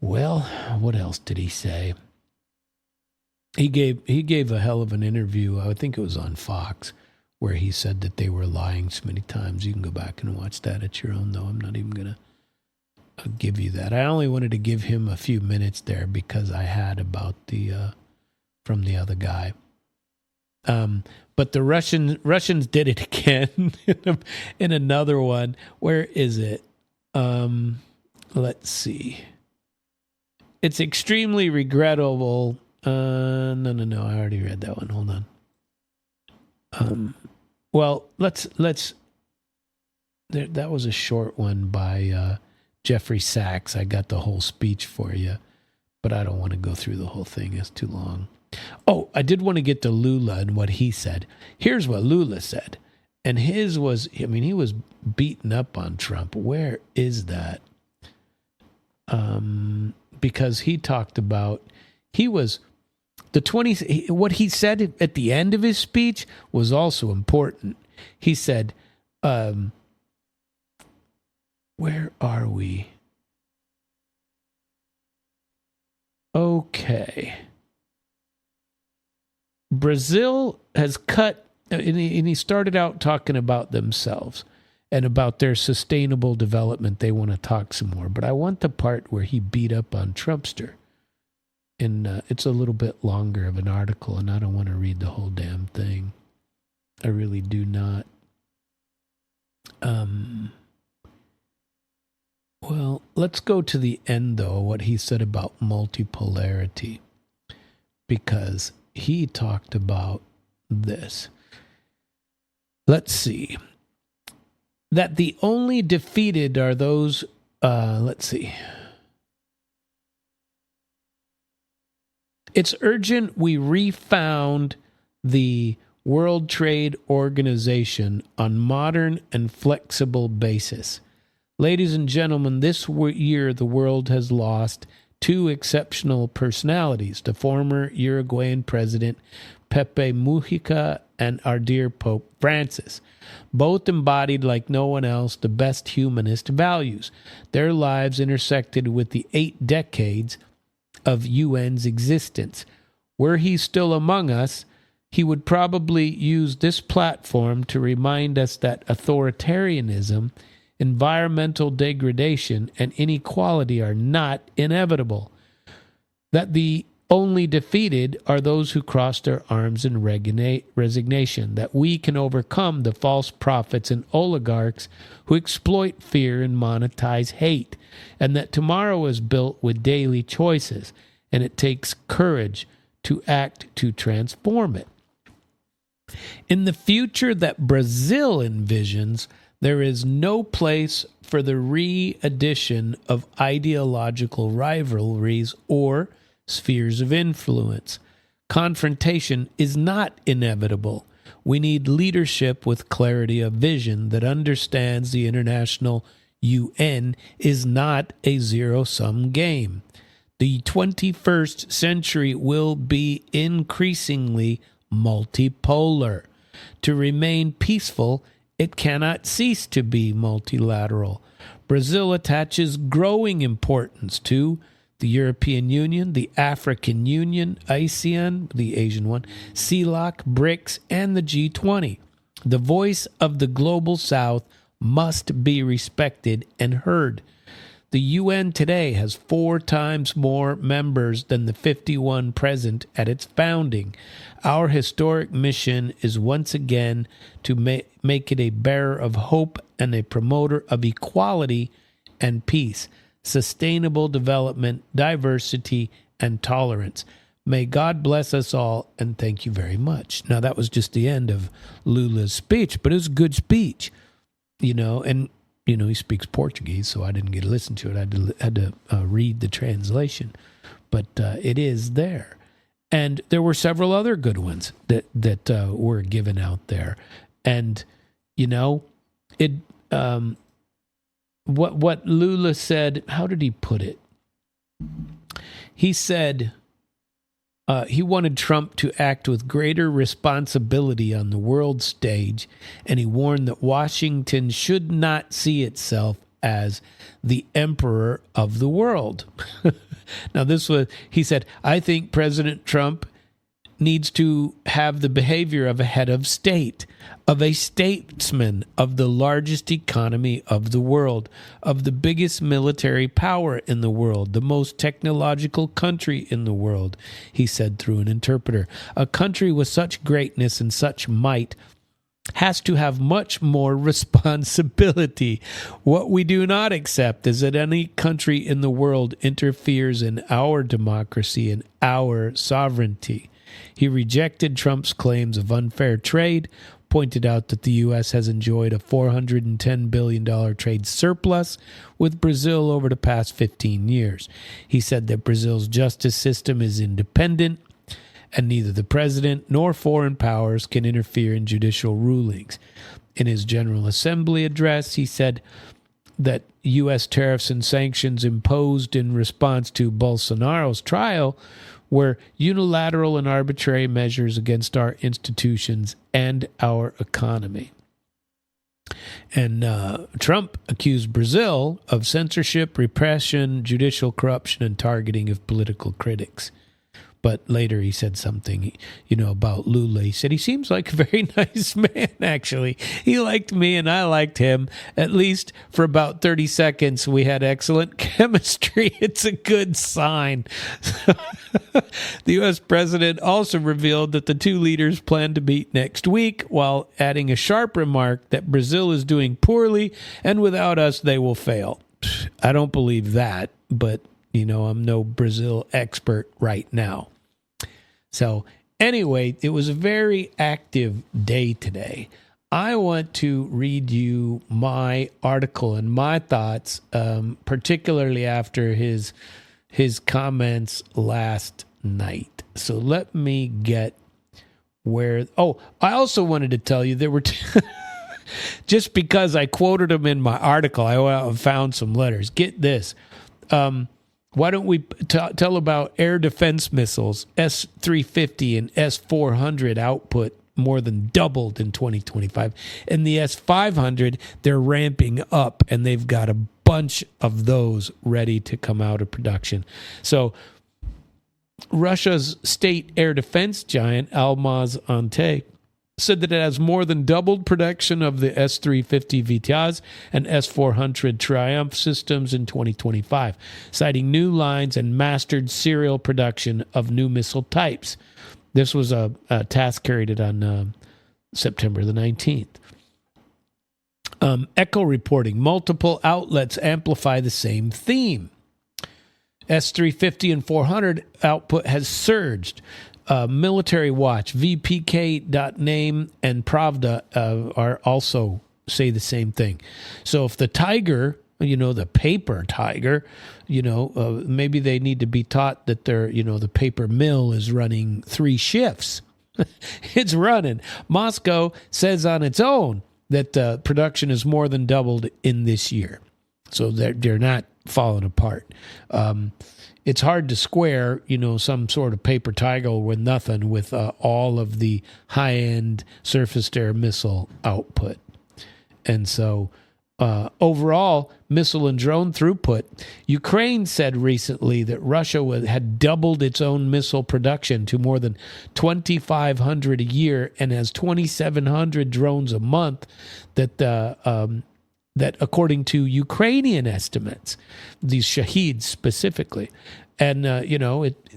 Well, what else did he say? He gave a hell of an interview. I think it was on Fox, where he said that they were lying so many times. You can go back and watch that at your own, though. I'm not even going to give you that. I only wanted to give him a few minutes there because I had about the from the other guy. But the Russians did it again in another one. Where is it? Let's see. It's extremely regrettable. No. I already read that one. Hold on. Well, let's. That was a short one by Jeffrey Sachs. I got the whole speech for you, but I don't want to go through the whole thing. It's too long. Oh, I did want to get to Lula and what he said. Here's what Lula said, and his was. I mean, he was beaten up on Trump. Where is that? Because he talked about what he said at the end of his speech was also important. He said, where are we? Okay. Brazil has cut, and he started out talking about themselves and about their sustainable development. They want to talk some more. But I want the part where he beat up on Trumpster. And it's a little bit longer of an article, and I don't want to read the whole damn thing. I really do not. Well, let's go to the end, though, what he said about multipolarity. Because he talked about this. Let's see. That the only defeated are those, let's see. It's urgent we refound the World Trade Organization on modern and flexible basis. Ladies and gentlemen, this year the world has lost two exceptional personalities, the former Uruguayan president Pepe Mujica and our dear Pope Francis. Both embodied, like no one else, the best humanist values. Their lives intersected with the 8 decades of UN's existence. Were he still among us, he would probably use this platform to remind us that authoritarianism, environmental degradation, and inequality are not inevitable, that the only defeated are those who cross their arms in resignation, that we can overcome the false prophets and oligarchs who exploit fear and monetize hate, and that tomorrow is built with daily choices, and it takes courage to act to transform it. In the future that Brazil envisions, there is no place for the re-addition of ideological rivalries or spheres of influence. Confrontation is not inevitable. We need leadership with clarity of vision that understands the international UN is not a zero-sum game. The 21st century will be increasingly multipolar. To remain peaceful, it cannot cease to be multilateral. Brazil attaches growing importance to the European Union, the African Union, ASEAN, the Asian one, CELAC, BRICS, and the G20. The voice of the global South must be respected and heard. The UN today has 4 times more members than the 51 present at its founding. Our historic mission is once again to make it a bearer of hope and a promoter of equality and peace, sustainable development, diversity, and tolerance. May God bless us all, and thank you very much. Now, that was just the end of Lula's speech, but it was a good speech, and he speaks Portuguese, so I didn't get to listen to it. I had to read the translation, but it is there. And there were several other good ones that were given out there. And, it what Lula said, how did he put it? He said he wanted Trump to act with greater responsibility on the world stage, and he warned that Washington should not see itself as the emperor of the world. Now, he said, I think President Trump needs to have the behavior of a head of state, of a statesman, of the largest economy of the world, of the biggest military power in the world, the most technological country in the world, he said through an interpreter. A country with such greatness and such might has to have much more responsibility. What we do not accept is that any country in the world interferes in our democracy and our sovereignty. He rejected Trump's claims of unfair trade, pointed out that the U.S. has enjoyed a $410 billion trade surplus with Brazil over the past 15 years. He said that Brazil's justice system is independent, and neither the president nor foreign powers can interfere in judicial rulings. In his General Assembly address, he said that U.S. tariffs and sanctions imposed in response to Bolsonaro's trial were unilateral and arbitrary measures against our institutions and our economy. And Trump accused Brazil of censorship, repression, judicial corruption, and targeting of political critics. But later he said something, about Lula. He said, he seems like a very nice man, actually. He liked me and I liked him. At least for about 30 seconds, we had excellent chemistry. It's a good sign. The U.S. president also revealed that the two leaders plan to meet next week, while adding a sharp remark that Brazil is doing poorly and without us, they will fail. I don't believe that, but I'm no Brazil expert right now. So anyway, it was a very active day today. I want to read you my article and my thoughts, particularly after his comments last night. So let me get where... Oh, I also wanted to tell you there were... just because I quoted him in my article, I went out and found some letters. Get this. Why don't we tell about air defense missiles? S-350 and S-400 output more than doubled in 2025. And the S-500, they're ramping up, and they've got a bunch of those ready to come out of production. So Russia's state air defense giant, Almaz-Antey, said that it has more than doubled production of the S-350 Vityaz and S-400 Triumph systems in 2025, citing new lines and mastered serial production of new missile types. This was a task carried out on September the 19th. Echo reporting, multiple outlets amplify the same theme. S-350 and 400 output has surged. Military Watch, VPK.name, and Pravda are also say the same thing. So if the Tiger, the paper Tiger, maybe they need to be taught that the paper mill is running 3 shifts. It's running. Moscow says on its own that production is more than doubled in this year. So they're not falling apart. It's hard to square, some sort of paper tiger with nothing with all of the high-end surface-to-air missile output. And so overall, missile and drone throughput. Ukraine said recently that Russia had doubled its own missile production to more than 2,500 a year and has 2,700 drones a month that according to Ukrainian estimates, these Shaheeds specifically. And,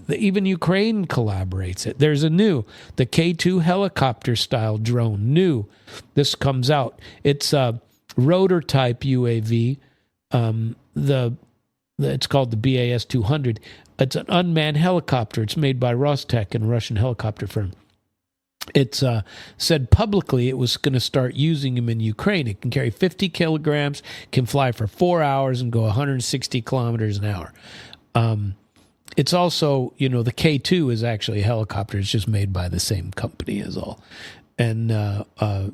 even Ukraine collaborates it. There's the K2 helicopter-style drone, This comes out. It's a rotor-type UAV. It's called the BAS-200. It's an unmanned helicopter. It's made by Rostec, a Russian helicopter firm. It's said publicly it was going to start using them in Ukraine. It can carry 50 kilograms, can fly for 4 hours, and go 160 kilometers an hour. It's also, the K2 is actually a helicopter. It's just made by the same company as all. And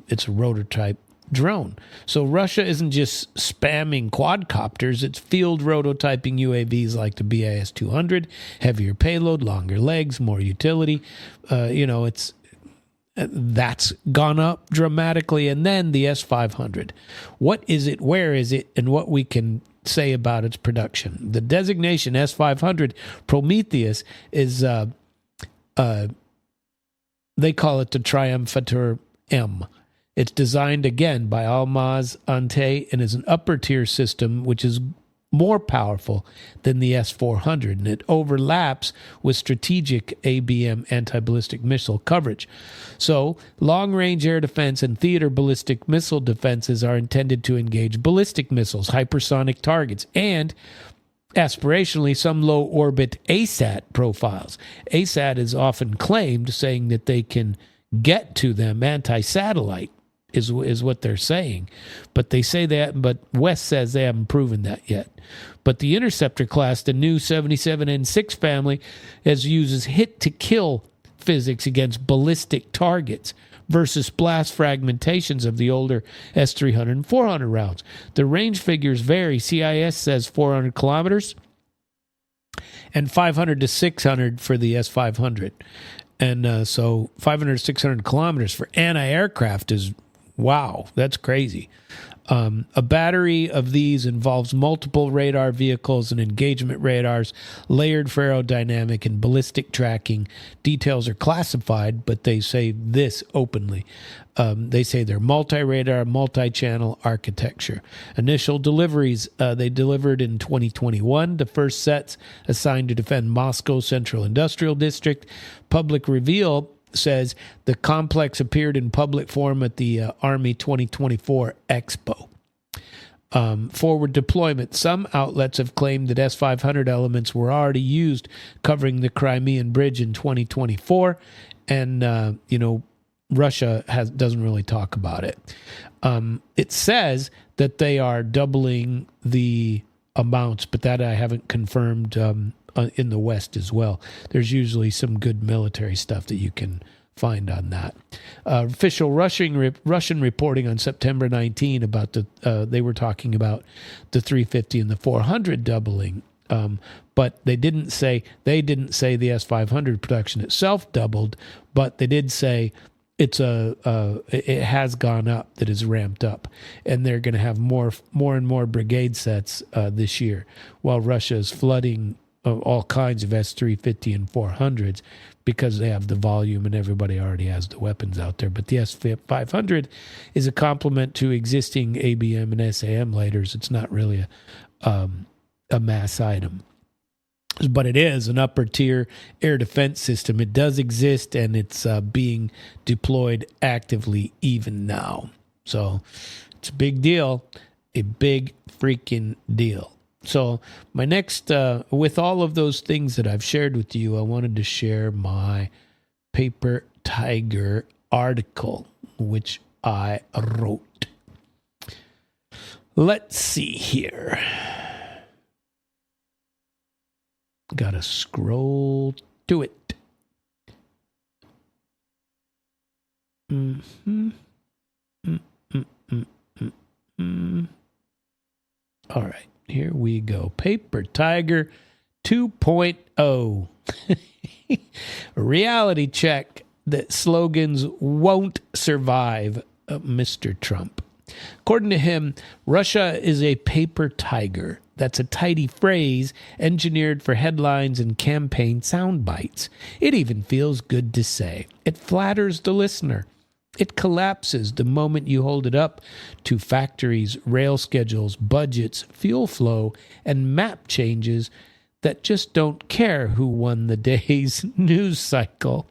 it's a rotor-type drone. So Russia isn't just spamming quadcopters. It's field rototyping UAVs like the BAS-200, heavier payload, longer legs, more utility. That's gone up dramatically. And then the S-500. What is it, where is it, and what we can say about its production. The designation S-500 Prometheus is, they call it the Triumphator M. It's designed again by Almaz-Antey and is an upper-tier system which is more powerful than the S-400, and it overlaps with strategic ABM anti-ballistic missile coverage. So, long-range air defense and theater ballistic missile defenses are intended to engage ballistic missiles, hypersonic targets, and aspirationally some low-orbit ASAT profiles. ASAT is often claimed, saying that they can get to them anti-satellite, is what they're saying. But they say that, but West says they haven't proven that yet. But the Interceptor class, the new 77N6 family, uses hit-to-kill physics against ballistic targets versus blast fragmentations of the older S-300 and 400 rounds. The range figures vary. CIS says 400 kilometers and 500 to 600 for the S-500. And so 500 to 600 kilometers for anti-aircraft is, wow, that's crazy. A battery of these involves multiple radar vehicles and engagement radars, layered for aerodynamic and ballistic tracking. Details are classified, but they say this openly. They say they're multi-radar, multi-channel architecture. Initial deliveries, they delivered in 2021. The first sets assigned to defend Moscow Central Industrial District. Public reveal says the complex appeared in public form at the Army 2024 Expo. Forward deployment. Some outlets have claimed that S-500 elements were already used covering the Crimean Bridge in 2024, and Russia doesn't really talk about it. It says that they are doubling the amounts, but that I haven't confirmed in the West as well. There's usually some good military stuff that you can find on that. Official Russian reporting on September 19 about they were talking about the 350 and the 400 doubling. But they didn't say the S-500 production itself doubled, but they did say it has gone up, that is ramped up, and they're going to have more and more brigade sets this year, while Russia is flooding all kinds of S-350 and 400s because they have the volume and everybody already has the weapons out there. But the S-500 is a complement to existing ABM and SAM lighters. It's not really a mass item, but it is an upper tier air defense system. It does exist, and it's being deployed actively even now. So it's a big deal, a big freaking deal. So my next, with all of those things that I've shared with you, I wanted to share my Paper Tiger article, which I wrote. Let's see here. Gotta scroll to it. All right, here we go. Paper Tiger 2.0. A reality check that slogans won't survive Mr. Trump. According to him, Russia is a paper tiger. That's a tidy phrase engineered for headlines and campaign sound bites. It even feels good to say. It flatters the listener. It collapses the moment you hold it up to factories, rail schedules, budgets, fuel flow, and map changes that just don't care who won the day's news cycle.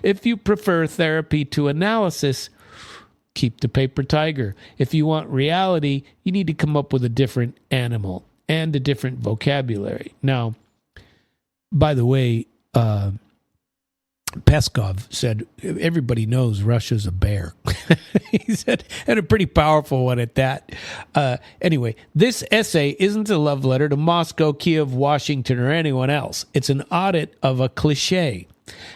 If you prefer therapy to analysis, keep the paper tiger. If you want reality, you need to come up with a different animal and a different vocabulary. Now, by the way, Peskov said, everybody knows Russia's a bear. He said, and a pretty powerful one at that. Anyway, this essay isn't a love letter to Moscow, Kiev, Washington, or anyone else. It's an audit of a cliche.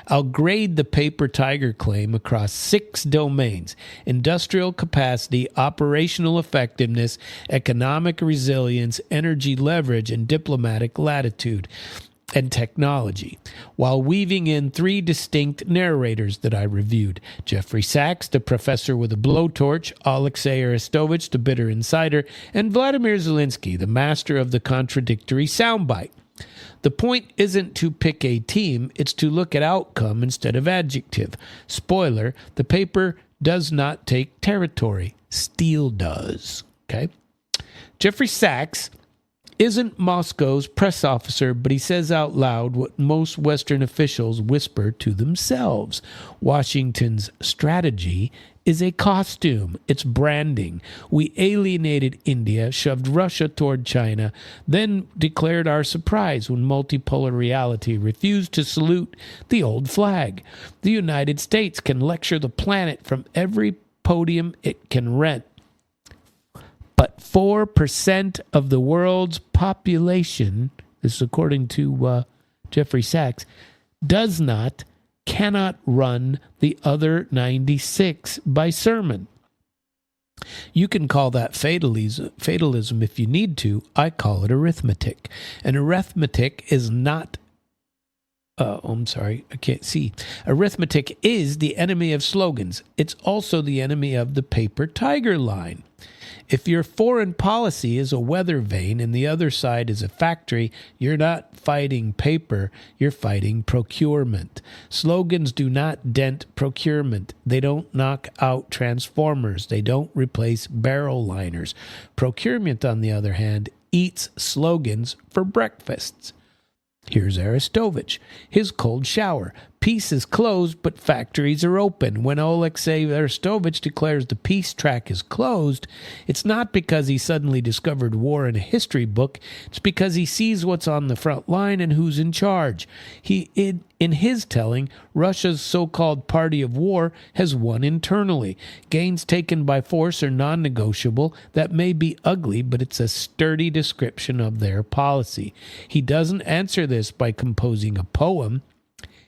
I'll grade the paper tiger claim across 6 domains: industrial capacity, operational effectiveness, economic resilience, energy leverage, and diplomatic latitude and technology, while weaving in 3 distinct narrators that I reviewed: Jeffrey Sachs, the professor with a blowtorch, Alexei Arestovich, the bitter insider, and Vladimir Zelensky, the master of the contradictory soundbite. The point isn't to pick a team, it's to look at outcome instead of adjective. Spoiler, the paper does not take territory. Steel does. Okay? Jeffrey Sachs isn't Moscow's press officer, but he says out loud what most Western officials whisper to themselves. Washington's strategy is a costume. It's branding. We alienated India, shoved Russia toward China, then declared our surprise when multipolar reality refused to salute the old flag. The United States can lecture the planet from every podium it can rent. But 4% of the world's population, this is according to Jeffrey Sachs, cannot run the other 96 by sermon. You can call that fatalism if you need to. I call it arithmetic. And arithmetic is not... I'm sorry, I can't see. Arithmetic is the enemy of slogans. It's also the enemy of the paper tiger line. If your foreign policy is a weather vane and the other side is a factory, you're not fighting paper, you're fighting procurement. Slogans do not dent procurement. They don't knock out transformers. They don't replace barrel liners. Procurement, on the other hand, eats slogans for breakfasts. Here's Arestovich. His cold shower. Peace is closed, but factories are open. When Alexei Arestovich declares the peace track is closed, it's not because he suddenly discovered war in a history book. It's because he sees what's on the front line and who's in charge. In his telling, Russia's so-called party of war has won internally. Gains taken by force are non-negotiable. That may be ugly, but it's a sturdy description of their policy. He doesn't answer this by composing a poem.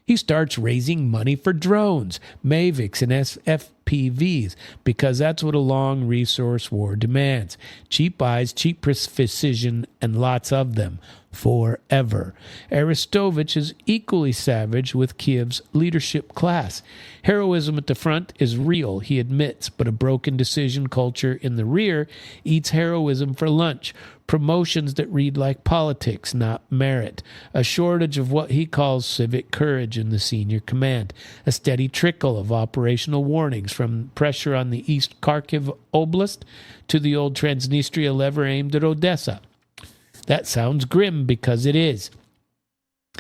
He starts raising money for drones, Mavics, and FPVs, because that's what a long resource war demands. Cheap buys, cheap precision, and lots of them. Forever. Arestovich is equally savage with Kiev's leadership class. Heroism at the front is real, he admits, but a broken decision culture in the rear eats heroism for lunch. Promotions that read like politics, not merit. A shortage of what he calls civic courage in the senior command. A steady trickle of operational warnings from pressure on the East Kharkiv Oblast to the old Transnistria lever aimed at Odessa. That sounds grim because it is.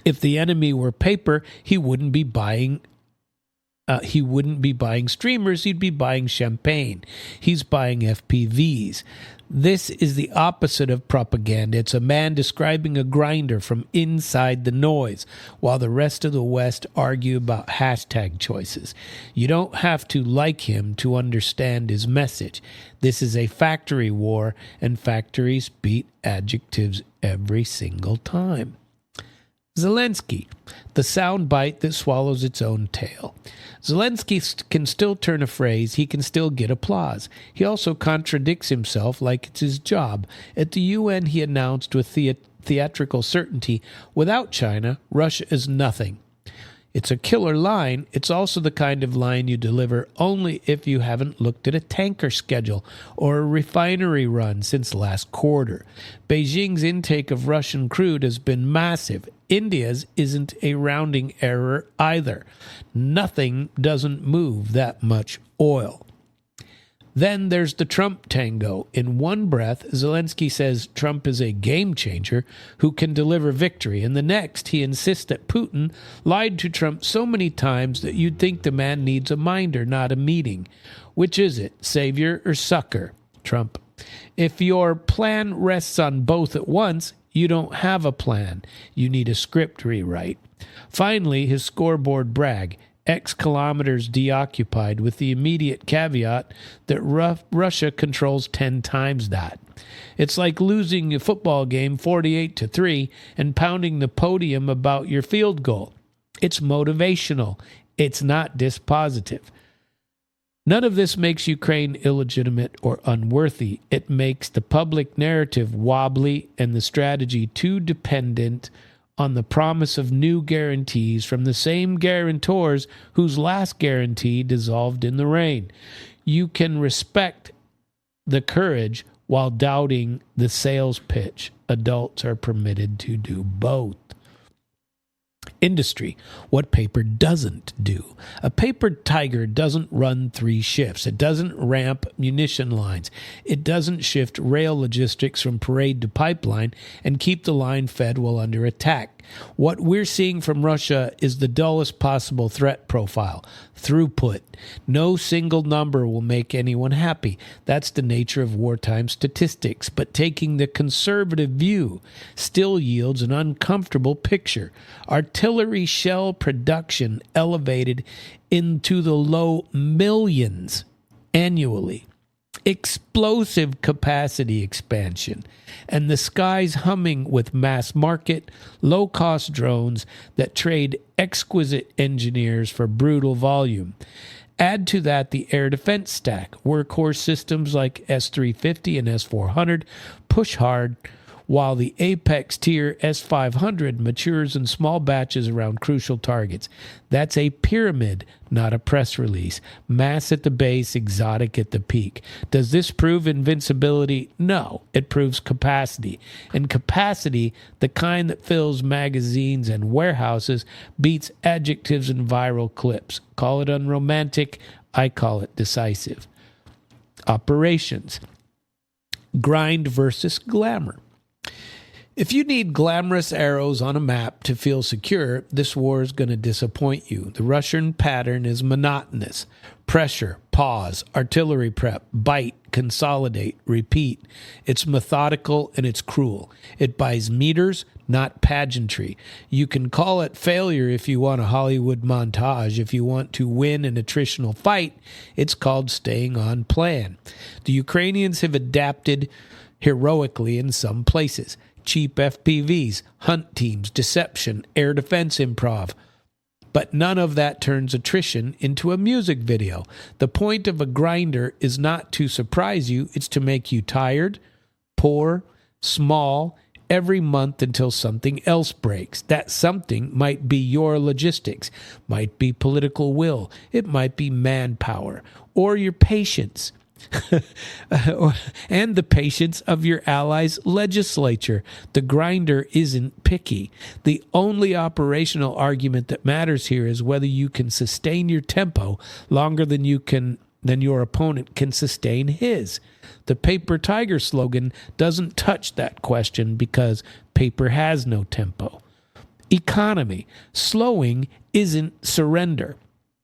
If the enemy were paper, he wouldn't be buying streamers, he'd be buying champagne. He's buying FPVs. This is the opposite of propaganda. It's a man describing a grinder from inside the noise, while the rest of the West argue about hashtag choices. You don't have to like him to understand his message. This is a factory war, and factories beat adjectives every single time. Zelensky, the soundbite that swallows its own tail. Zelensky can still turn a phrase, he can still get applause. He also contradicts himself like it's his job. At the UN, he announced with theatrical certainty, without China, Russia is nothing. It's a killer line. It's also the kind of line you deliver only if you haven't looked at a tanker schedule or a refinery run since last quarter. Beijing's intake of Russian crude has been massive. India's isn't a rounding error either. Nothing doesn't move that much oil. Then there's the Trump tango. In one breath, Zelensky says Trump is a game changer who can deliver victory. In the next, he insists that Putin lied to Trump so many times that you'd think the man needs a minder, not a meeting. Which is it, savior or sucker? Trump. If your plan rests on both at once, you don't have a plan. You need a script rewrite. Finally, his scoreboard brag. X kilometers deoccupied, with the immediate caveat that Russia controls 10 times that. It's like losing a football game 48-3 and pounding the podium about your field goal. It's motivational. It's not dispositive. None of this makes Ukraine illegitimate or unworthy. It makes the public narrative wobbly and the strategy too dependent on the promise of new guarantees from the same guarantors whose last guarantee dissolved in the rain. You can respect the courage while doubting the sales pitch. Adults are permitted to do both. Industry, what paper doesn't do. A paper tiger doesn't run 3 shifts. It doesn't ramp munition lines. It doesn't shift rail logistics from parade to pipeline and keep the line fed while under attack. What we're seeing from Russia is the dullest possible threat profile, throughput. No single number will make anyone happy. That's the nature of wartime statistics. But taking the conservative view still yields an uncomfortable picture. Artillery shell production elevated into the low millions annually. Explosive capacity expansion, and the skies humming with mass market, low-cost drones that trade exquisite engineers for brutal volume. Add to that the air defense stack. Workhorse systems like S-350 and S-400 push hard, while the apex tier S-500 matures in small batches around crucial targets. That's a pyramid, not a press release. Mass at the base, exotic at the peak. Does this prove invincibility? No, it proves capacity. And capacity, the kind that fills magazines and warehouses, beats adjectives and viral clips. Call it unromantic, I call it decisive. Operations. Grind versus glamour. If you need glamorous arrows on a map to feel secure, this war is going to disappoint you. The Russian pattern is monotonous. Pressure, pause, artillery prep, bite, consolidate, repeat. It's methodical and it's cruel. It buys meters, not pageantry. You can call it failure if you want a Hollywood montage. If you want to win an attritional fight, it's called staying on plan. The Ukrainians have adapted heroically in some places. Cheap FPVs, hunt teams, deception, air defense improv. But none of that turns attrition into a music video. The point of a grinder is not to surprise you, it's to make you tired, poor, small, every month until something else breaks. That something might be your logistics, might be political will, it might be manpower, or your patience. And the patience of your allies' legislature. The grinder isn't picky. The only operational argument that matters here is whether you can sustain your tempo longer than your opponent can sustain his. The Paper Tiger slogan doesn't touch that question because paper has no tempo. Economy. Slowing isn't surrender.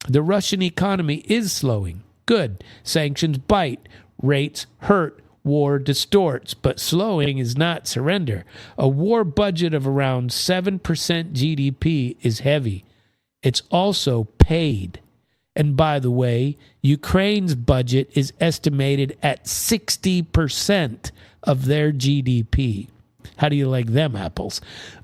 The Russian economy is slowing. Good. Sanctions bite. Rates hurt. War distorts. But slowing is not surrender. A war budget of around 7% GDP is heavy. It's also paid. And by the way, Ukraine's budget is estimated at 60% of their GDP. How do you like them apples?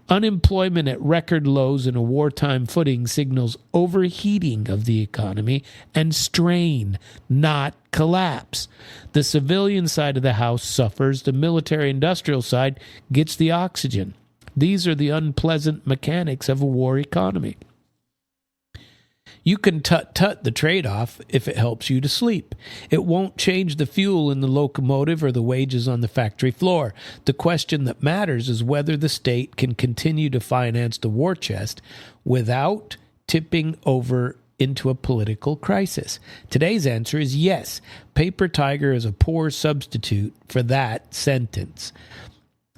Unemployment at record lows and a wartime footing signals overheating of the economy and strain, not collapse. The civilian side of the house suffers. The military-industrial side gets the oxygen. These are the unpleasant mechanics of a war economy. You can tut-tut the trade-off if it helps you to sleep. It won't change the fuel in the locomotive or the wages on the factory floor. The question that matters is whether the state can continue to finance the war chest without tipping over into a political crisis. Today's answer is yes. Paper Tiger is a poor substitute for that sentence.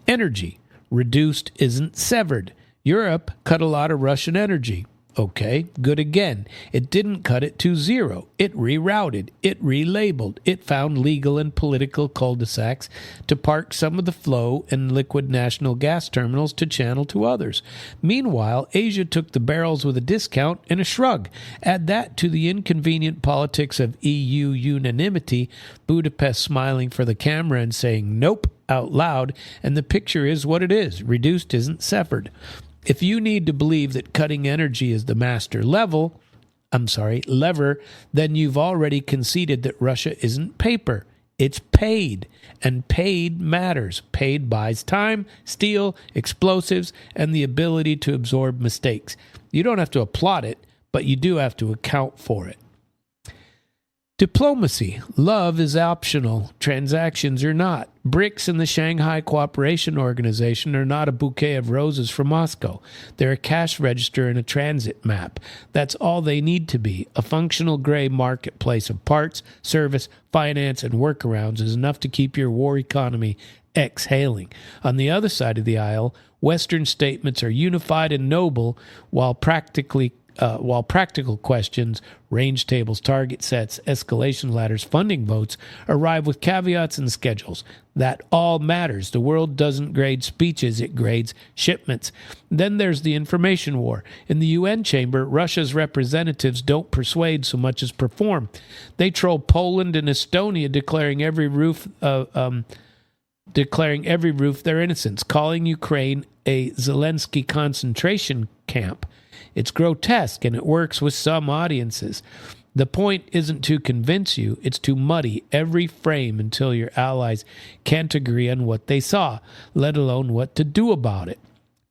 Energy. Reduced isn't severed. Europe cut a lot of Russian energy. Okay, good again. It didn't cut it to zero. It rerouted. It relabeled. It found legal and political cul-de-sacs to park some of the flow and liquid national gas terminals to channel to others. Meanwhile, Asia took the barrels with a discount and a shrug. Add that to the inconvenient politics of EU unanimity, Budapest smiling for the camera and saying nope out loud, and the picture is what it is. Reduced isn't severed. If you need to believe that cutting energy is the master lever, then you've already conceded that Russia isn't paper. It's paid, and paid matters. Paid buys time, steel, explosives, and the ability to absorb mistakes. You don't have to applaud it, but you do have to account for it. Diplomacy. Love is optional. Transactions are not. BRICS and the Shanghai Cooperation Organization are not a bouquet of roses from Moscow. They're a cash register and a transit map. That's all they need to be. A functional gray marketplace of parts, service, finance, and workarounds is enough to keep your war economy exhaling. On the other side of the aisle, Western statements are unified and noble, while practical questions, range tables, target sets, escalation ladders, funding votes arrive with caveats and schedules. That all matters. The world doesn't grade speeches, it grades shipments. Then there's the information war. In the UN chamber, Russia's representatives don't persuade so much as perform. They troll Poland and Estonia, declaring every roof their innocence, calling Ukraine a Zelensky concentration camp. It's grotesque, and it works with some audiences. The point isn't to convince you, it's to muddy every frame until your allies can't agree on what they saw, let alone what to do about it.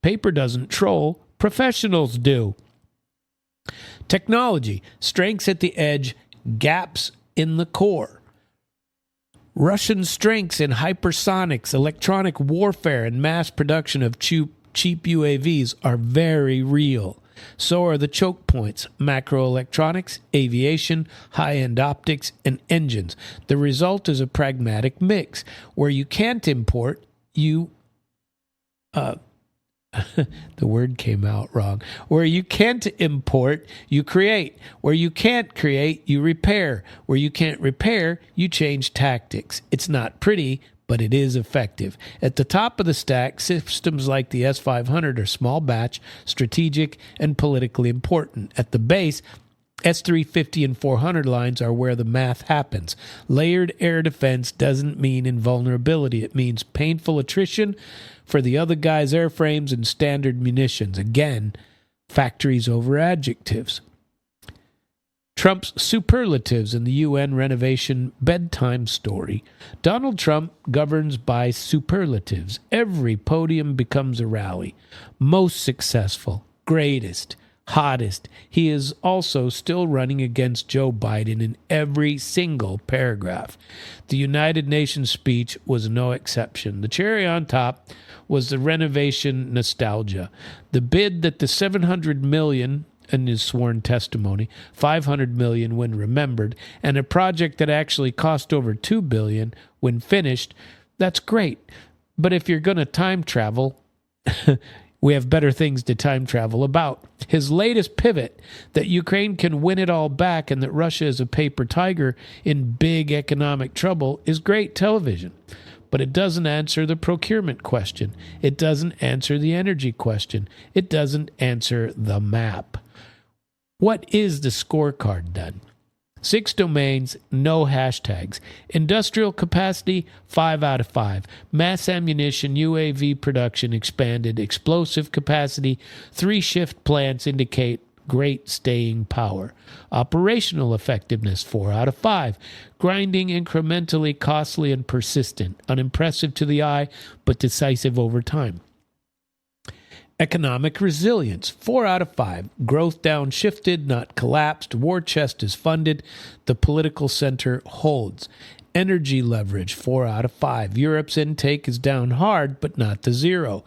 Paper doesn't troll, professionals do. Technology, strengths at the edge, gaps in the core. Russian strengths in hypersonics, electronic warfare, and mass production of cheap UAVs are very real. So are the choke points, macroelectronics, aviation, high-end optics, and engines. The result is a pragmatic mix. Where you can't import, the word came out wrong. Where you can't import, you create. Where you can't create, you repair. Where you can't repair, you change tactics. It's not pretty, but it is effective. At the top of the stack, systems like the S-400 are small batch, strategic, and politically important. At the base, S-350 and 400 lines are where the math happens. Layered air defense doesn't mean invulnerability. It means painful attrition for the other guy's airframes and standard munitions. Again, Factories over adjectives. Trump's superlatives in the UN renovation bedtime story. Donald Trump governs by superlatives. Every podium becomes a rally. Most successful, greatest, hottest. He is also still running against Joe Biden in every single paragraph. The United Nations speech was no exception. The cherry on top was the renovation nostalgia. The bid that the $700 million in his sworn testimony, $500 million when remembered, and a project that actually cost over $2 billion when finished, that's great. But if you're going to time travel, we have better things to time travel about. His latest pivot, that Ukraine can win it all back and that Russia is a paper tiger in big economic trouble, is great television. But it doesn't answer the procurement question. It doesn't answer the energy question. It doesn't answer the map. What is the scorecard then? 6 domains, no hashtags. Industrial capacity, 5 out of 5. Mass ammunition, UAV production expanded. Explosive capacity, 3 shift plants indicate great staying power. Operational effectiveness, 4 out of 5. Grinding incrementally costly and persistent. Unimpressive to the eye, but decisive over time. Economic resilience, 4 out of 5. Growth downshifted, not collapsed. War chest is funded. The political center holds. Energy leverage, 4 out of 5. Europe's intake is down hard, but not to zero.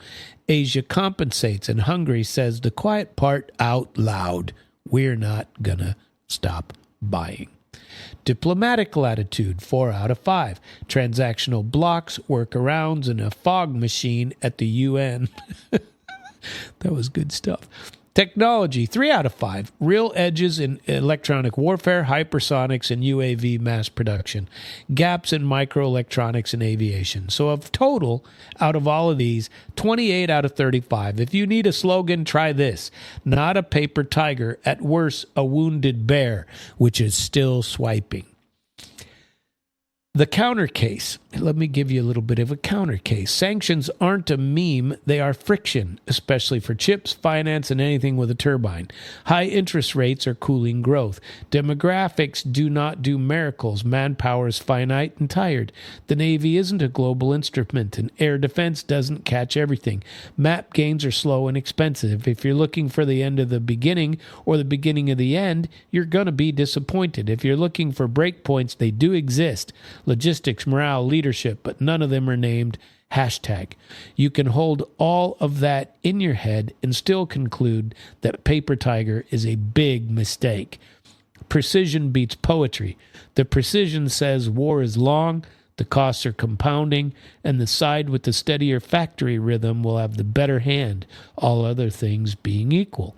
Asia compensates, and Hungary says the quiet part out loud. We're not gonna stop buying. Diplomatic latitude, 4 out of 5. Transactional blocks, workarounds, and a fog machine at the UN. That was good stuff. Technology, 3 out of 5. Real edges in electronic warfare, hypersonics, and UAV mass production. Gaps in microelectronics and aviation. So of total, out of all of these, 28 out of 35. If you need a slogan, try this. Not a paper tiger, at worst, a wounded bear, which is still swiping. The counter case. Let me give you a little bit of a counter case. Sanctions aren't a meme, they are friction, especially for chips, finance, and anything with a turbine. High interest rates are cooling growth. Demographics do not do miracles. Manpower is finite and tired. The Navy isn't a global instrument, and air defense doesn't catch everything. Map gains are slow and expensive. If you're looking for the end of the beginning or the beginning of the end, you're going to be disappointed. If you're looking for breakpoints, they do exist. Logistics, morale, leadership, but none of them are named hashtag. You can hold all of that in your head and still conclude that paper tiger is a big mistake. Precision beats poetry. The precision says war is long, the costs are compounding, and the side with the steadier factory rhythm will have the better hand, all other things being equal.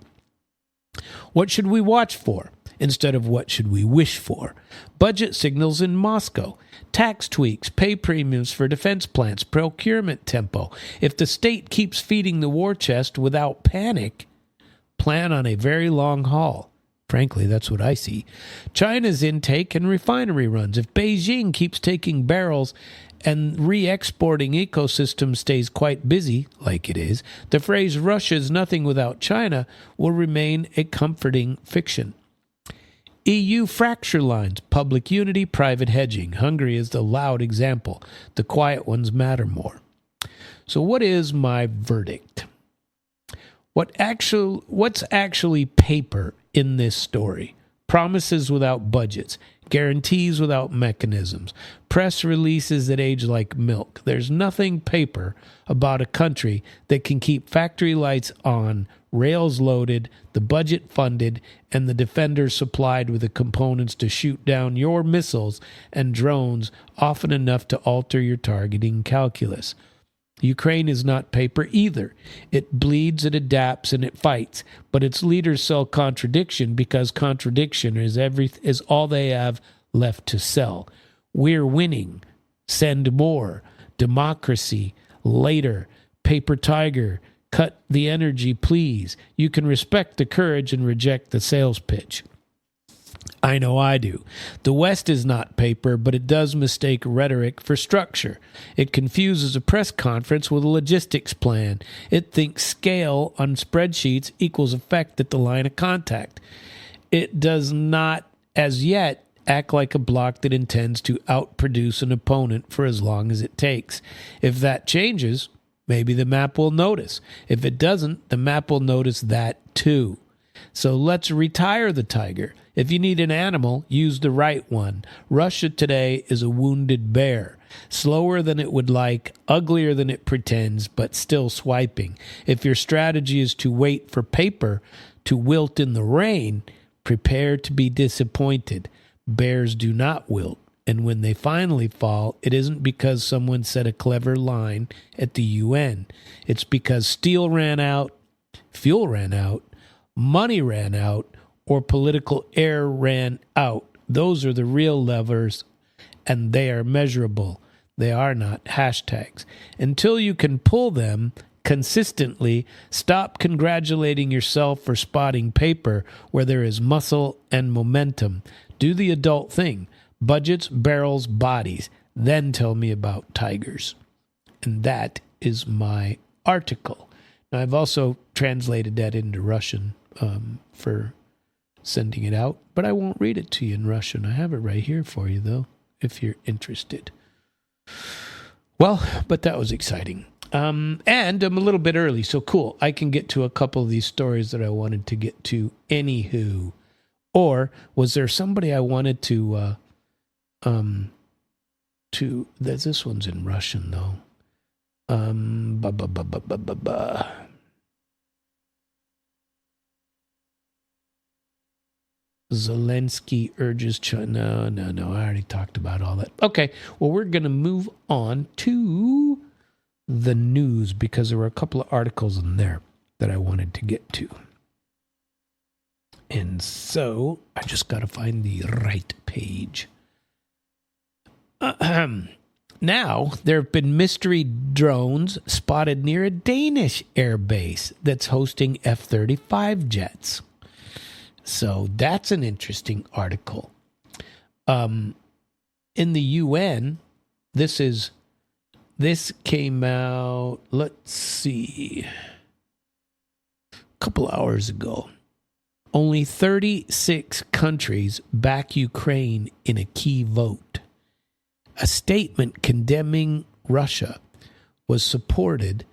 What should we watch for instead of what should we wish for? Budget signals in Moscow. Tax tweaks, pay premiums for defense plants, procurement tempo. If the state keeps feeding the war chest without panic, plan on a very long haul. Frankly, that's what I see. China's intake and refinery runs. If Beijing keeps taking barrels and re-exporting ecosystem stays quite busy, like it is, the phrase Russia's nothing without China will remain a comforting fiction. EU fracture lines, public unity, private hedging. Hungary is the loud example. The quiet ones matter more. So what is my verdict? What's actually paper in this story? Promises without budgets, guarantees without mechanisms, press releases that age like milk. There's nothing paper about a country that can keep factory lights on, rails loaded, the budget funded, and the defenders supplied with the components to shoot down your missiles and drones often enough to alter your targeting calculus. Ukraine is not paper either. It bleeds, it adapts, and it fights. But its leaders sell contradiction because contradiction is all they have left to sell. We're winning. Send more. Democracy. Later. Paper tiger. Cut the energy, please. You can respect the courage and reject the sales pitch. I know I do. The West is not paper, but it does mistake rhetoric for structure. It confuses a press conference with a logistics plan. It thinks scale on spreadsheets equals effect at the line of contact. It does not, as yet, act like a bloc that intends to outproduce an opponent for as long as it takes. If that changes, maybe the map will notice. If it doesn't, the map will notice that too. So let's retire the tiger. If you need an animal, use the right one. Russia today is a wounded bear. Slower than it would like, uglier than it pretends, but still swiping. If your strategy is to wait for paper to wilt in the rain, prepare to be disappointed. Bears do not wilt. And when they finally fall, it isn't because someone said a clever line at the UN. It's because steel ran out, fuel ran out, money ran out, or political air ran out. Those are the real levers, and they are measurable. They are not hashtags. Until you can pull them consistently, stop congratulating yourself for spotting paper where there is muscle and momentum. Do the adult thing. Budgets, barrels, bodies. Then tell me about tigers. And that is my article. Now, I've also translated that into Russian for sending it out, but I won't read it to you in Russian. I have it right here for you, though, if you're interested. Well, but that was exciting. And I'm a little bit early, so cool. I can get to a couple of these stories that I wanted to get to anywho. Or was there somebody I wanted to this one's in Russian, though. Zelensky urges China. No, I already talked about all that. Okay, well, we're going to move on to the news because there were a couple of articles in there that I wanted to get to. And so I just got to find the right page. Now, there have been mystery drones spotted near a Danish air base that's hosting F-35 jets. So that's an interesting article. In the UN, this came out, let's see, a couple hours ago. Only 36 countries back Ukraine in a key vote. A statement condemning Russia was supported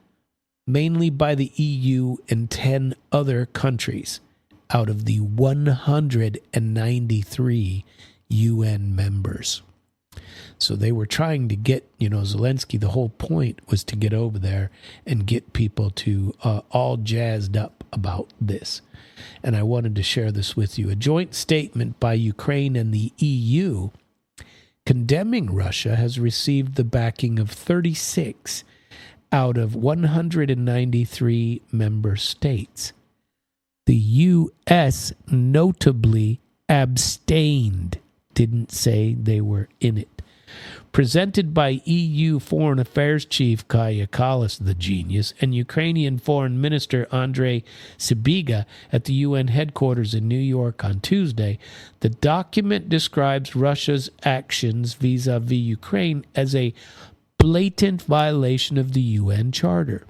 mainly by the EU and 10 other countries out of the 193 UN members. So they were trying to get, Zelensky, the whole point was to get over there and get people to all jazzed up about this. And I wanted to share this with you. A joint statement by Ukraine and the EU condemning Russia has received the backing of 36 out of 193 member states. The U.S. notably abstained, didn't say they were in it. Presented by EU Foreign Affairs Chief Kaya Kallas, the genius, and Ukrainian Foreign Minister Andrei Sybiga at the UN headquarters in New York on Tuesday, the document describes Russia's actions vis-à-vis Ukraine as a blatant violation of the UN Charter.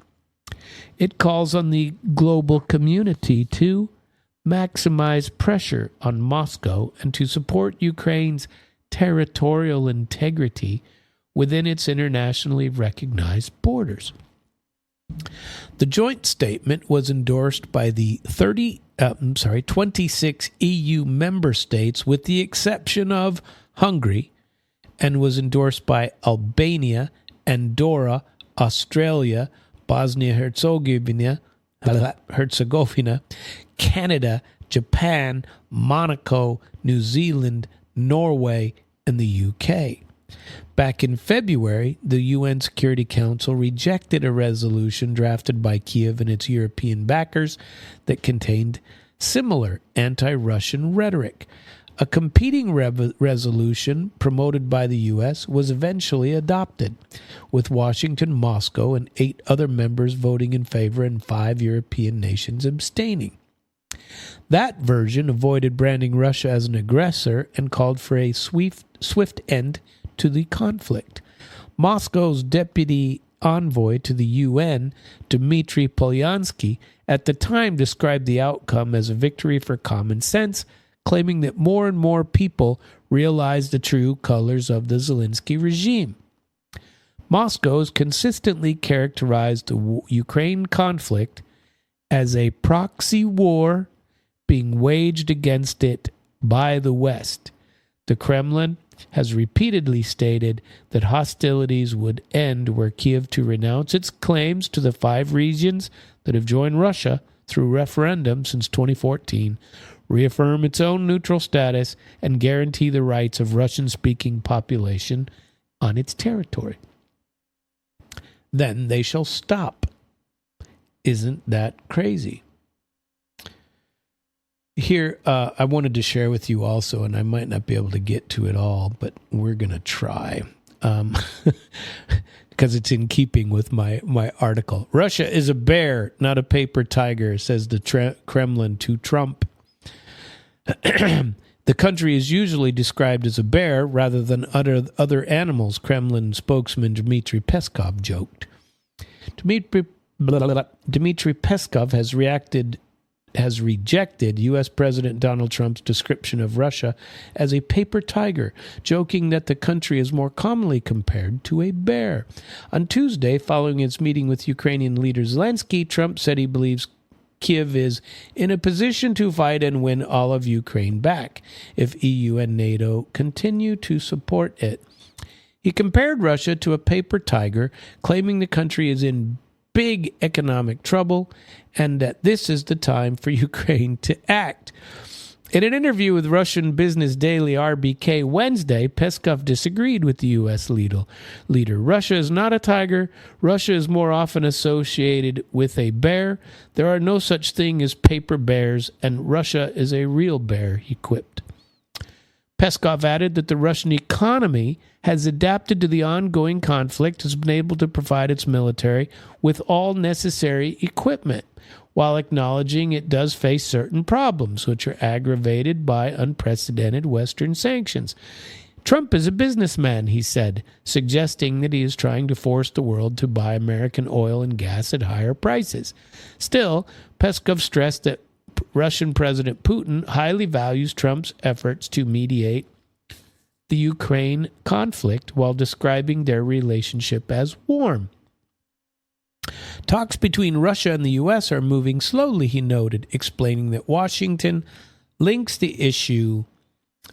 It calls on the global community to maximize pressure on Moscow and to support Ukraine's territorial integrity within its internationally recognized borders. The joint statement was endorsed by the 26 EU member states with the exception of Hungary, and was endorsed by Albania, Andorra, Australia, Bosnia-Herzegovina, Canada, Japan, Monaco, New Zealand, Norway, and the UK. Back in February, the UN Security Council rejected a resolution drafted by Kiev and its European backers that contained similar anti-Russian rhetoric. A competing resolution promoted by the U.S. was eventually adopted, with Washington, Moscow, and 8 other members voting in favor and 5 European nations abstaining. That version avoided branding Russia as an aggressor and called for a swift end to the conflict. Moscow's deputy envoy to the UN, Dmitry Polyansky, at the time described the outcome as a victory for common sense, claiming that more and more people realize the true colors of the Zelensky regime. Moscow has consistently characterized the Ukraine conflict as a proxy war being waged against it by the West. The Kremlin has repeatedly stated that hostilities would end were Kiev to renounce its claims to the 5 regions that have joined Russia through referendum since 2014, reaffirm its own neutral status, and guarantee the rights of Russian-speaking population on its territory. Then they shall stop. Isn't that crazy? Here, I wanted to share with you also, and I might not be able to get to it all, but we're going to try, because it's in keeping with my article. Russia is a bear, not a paper tiger, says the Kremlin to Trump. The country is usually described as a bear rather than other animals, Kremlin spokesman Dmitry Peskov joked. Dmitry Peskov has rejected U.S. President Donald Trump's description of Russia as a paper tiger, joking that the country is more commonly compared to a bear. On Tuesday, following its meeting with Ukrainian leader Zelensky, Trump said he believes Kiev is in a position to fight and win all of Ukraine back if EU and NATO continue to support it. He compared Russia to a paper tiger, claiming the country is in big economic trouble and that this is the time for Ukraine to act. In an interview with Russian business daily RBK Wednesday, Peskov disagreed with the U.S. leader. Russia is not a tiger. Russia is more often associated with a bear. There are no such thing as paper bears, and Russia is a real bear, he quipped. Peskov added that the Russian economy has adapted to the ongoing conflict, has been able to provide its military with all necessary equipment, while acknowledging it does face certain problems, which are aggravated by unprecedented Western sanctions. Trump is a businessman, he said, suggesting that he is trying to force the world to buy American oil and gas at higher prices. Still, Peskov stressed that Russian President Putin highly values Trump's efforts to mediate the Ukraine conflict while describing their relationship as warm. Talks between Russia and the U.S. are moving slowly, he noted, explaining that Washington links the issue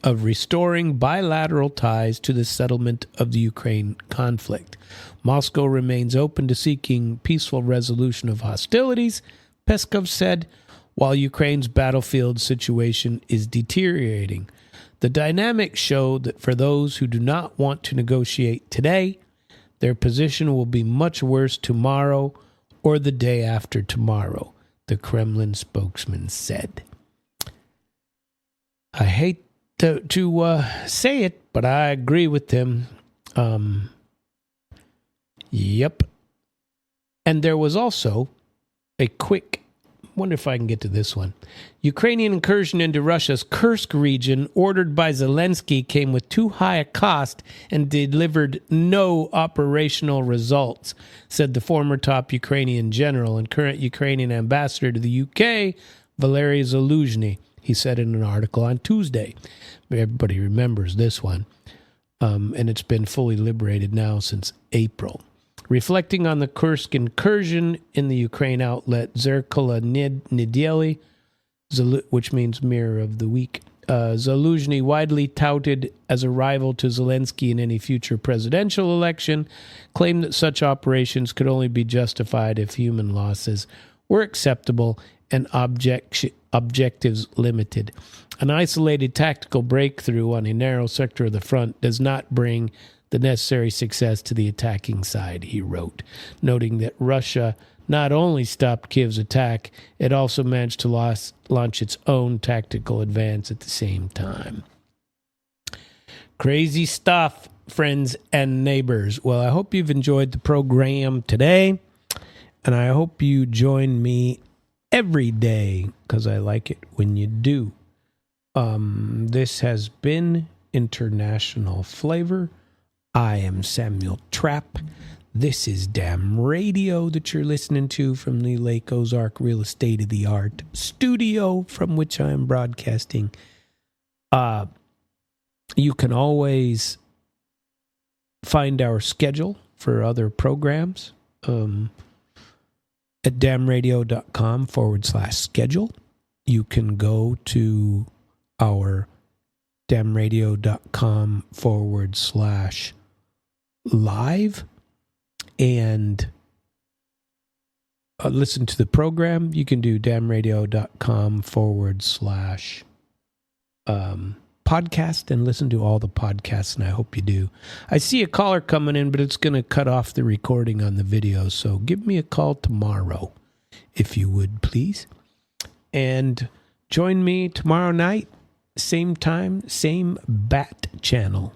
of restoring bilateral ties to the settlement of the Ukraine conflict. Moscow remains open to seeking peaceful resolution of hostilities, Peskov said, while Ukraine's battlefield situation is deteriorating. The dynamics show that for those who do not want to negotiate today, their position will be much worse tomorrow or the day after tomorrow, the Kremlin spokesman said. I hate to say it, but I agree with him. Yep. And there was also a quick, wonder if I can get to this one. Ukrainian incursion into Russia's Kursk region ordered by Zelensky came with too high a cost and delivered no operational results, said the former top Ukrainian general and current Ukrainian ambassador to the UK, Valery Zaluzhny. He said in an article on Tuesday. Everybody remembers this one. And it's been fully liberated now since April. Reflecting on the Kursk incursion in the Ukraine outlet Zerkala Nedelyi, which means Mirror of the Week, Zaluzhny, widely touted as a rival to Zelensky in any future presidential election, claimed that such operations could only be justified if human losses were acceptable and objectives limited. An isolated tactical breakthrough on a narrow sector of the front does not bring the necessary success to the attacking side, he wrote, noting that Russia not only stopped Kiev's attack, it also managed to launch its own tactical advance at the same time. Crazy stuff, friends and neighbors. Well, I hope you've enjoyed the program today, and I hope you join me every day because I like it when you do. This has been International Flavor. I am Samuel Trapp. This is Damn Radio that you're listening to from the Lake Ozark Real Estate of the Art studio from which I am broadcasting. You can always find our schedule for other programs at damnradio.com/schedule. You can go to our damnradio.com/live and listen to the program. You can do damnradio.com/podcast and listen to all the podcasts, and I hope you do. I see a caller coming in, but it's going to cut off the recording on the video, so give me a call tomorrow, if you would, please. And join me tomorrow night, same time, same bat channel.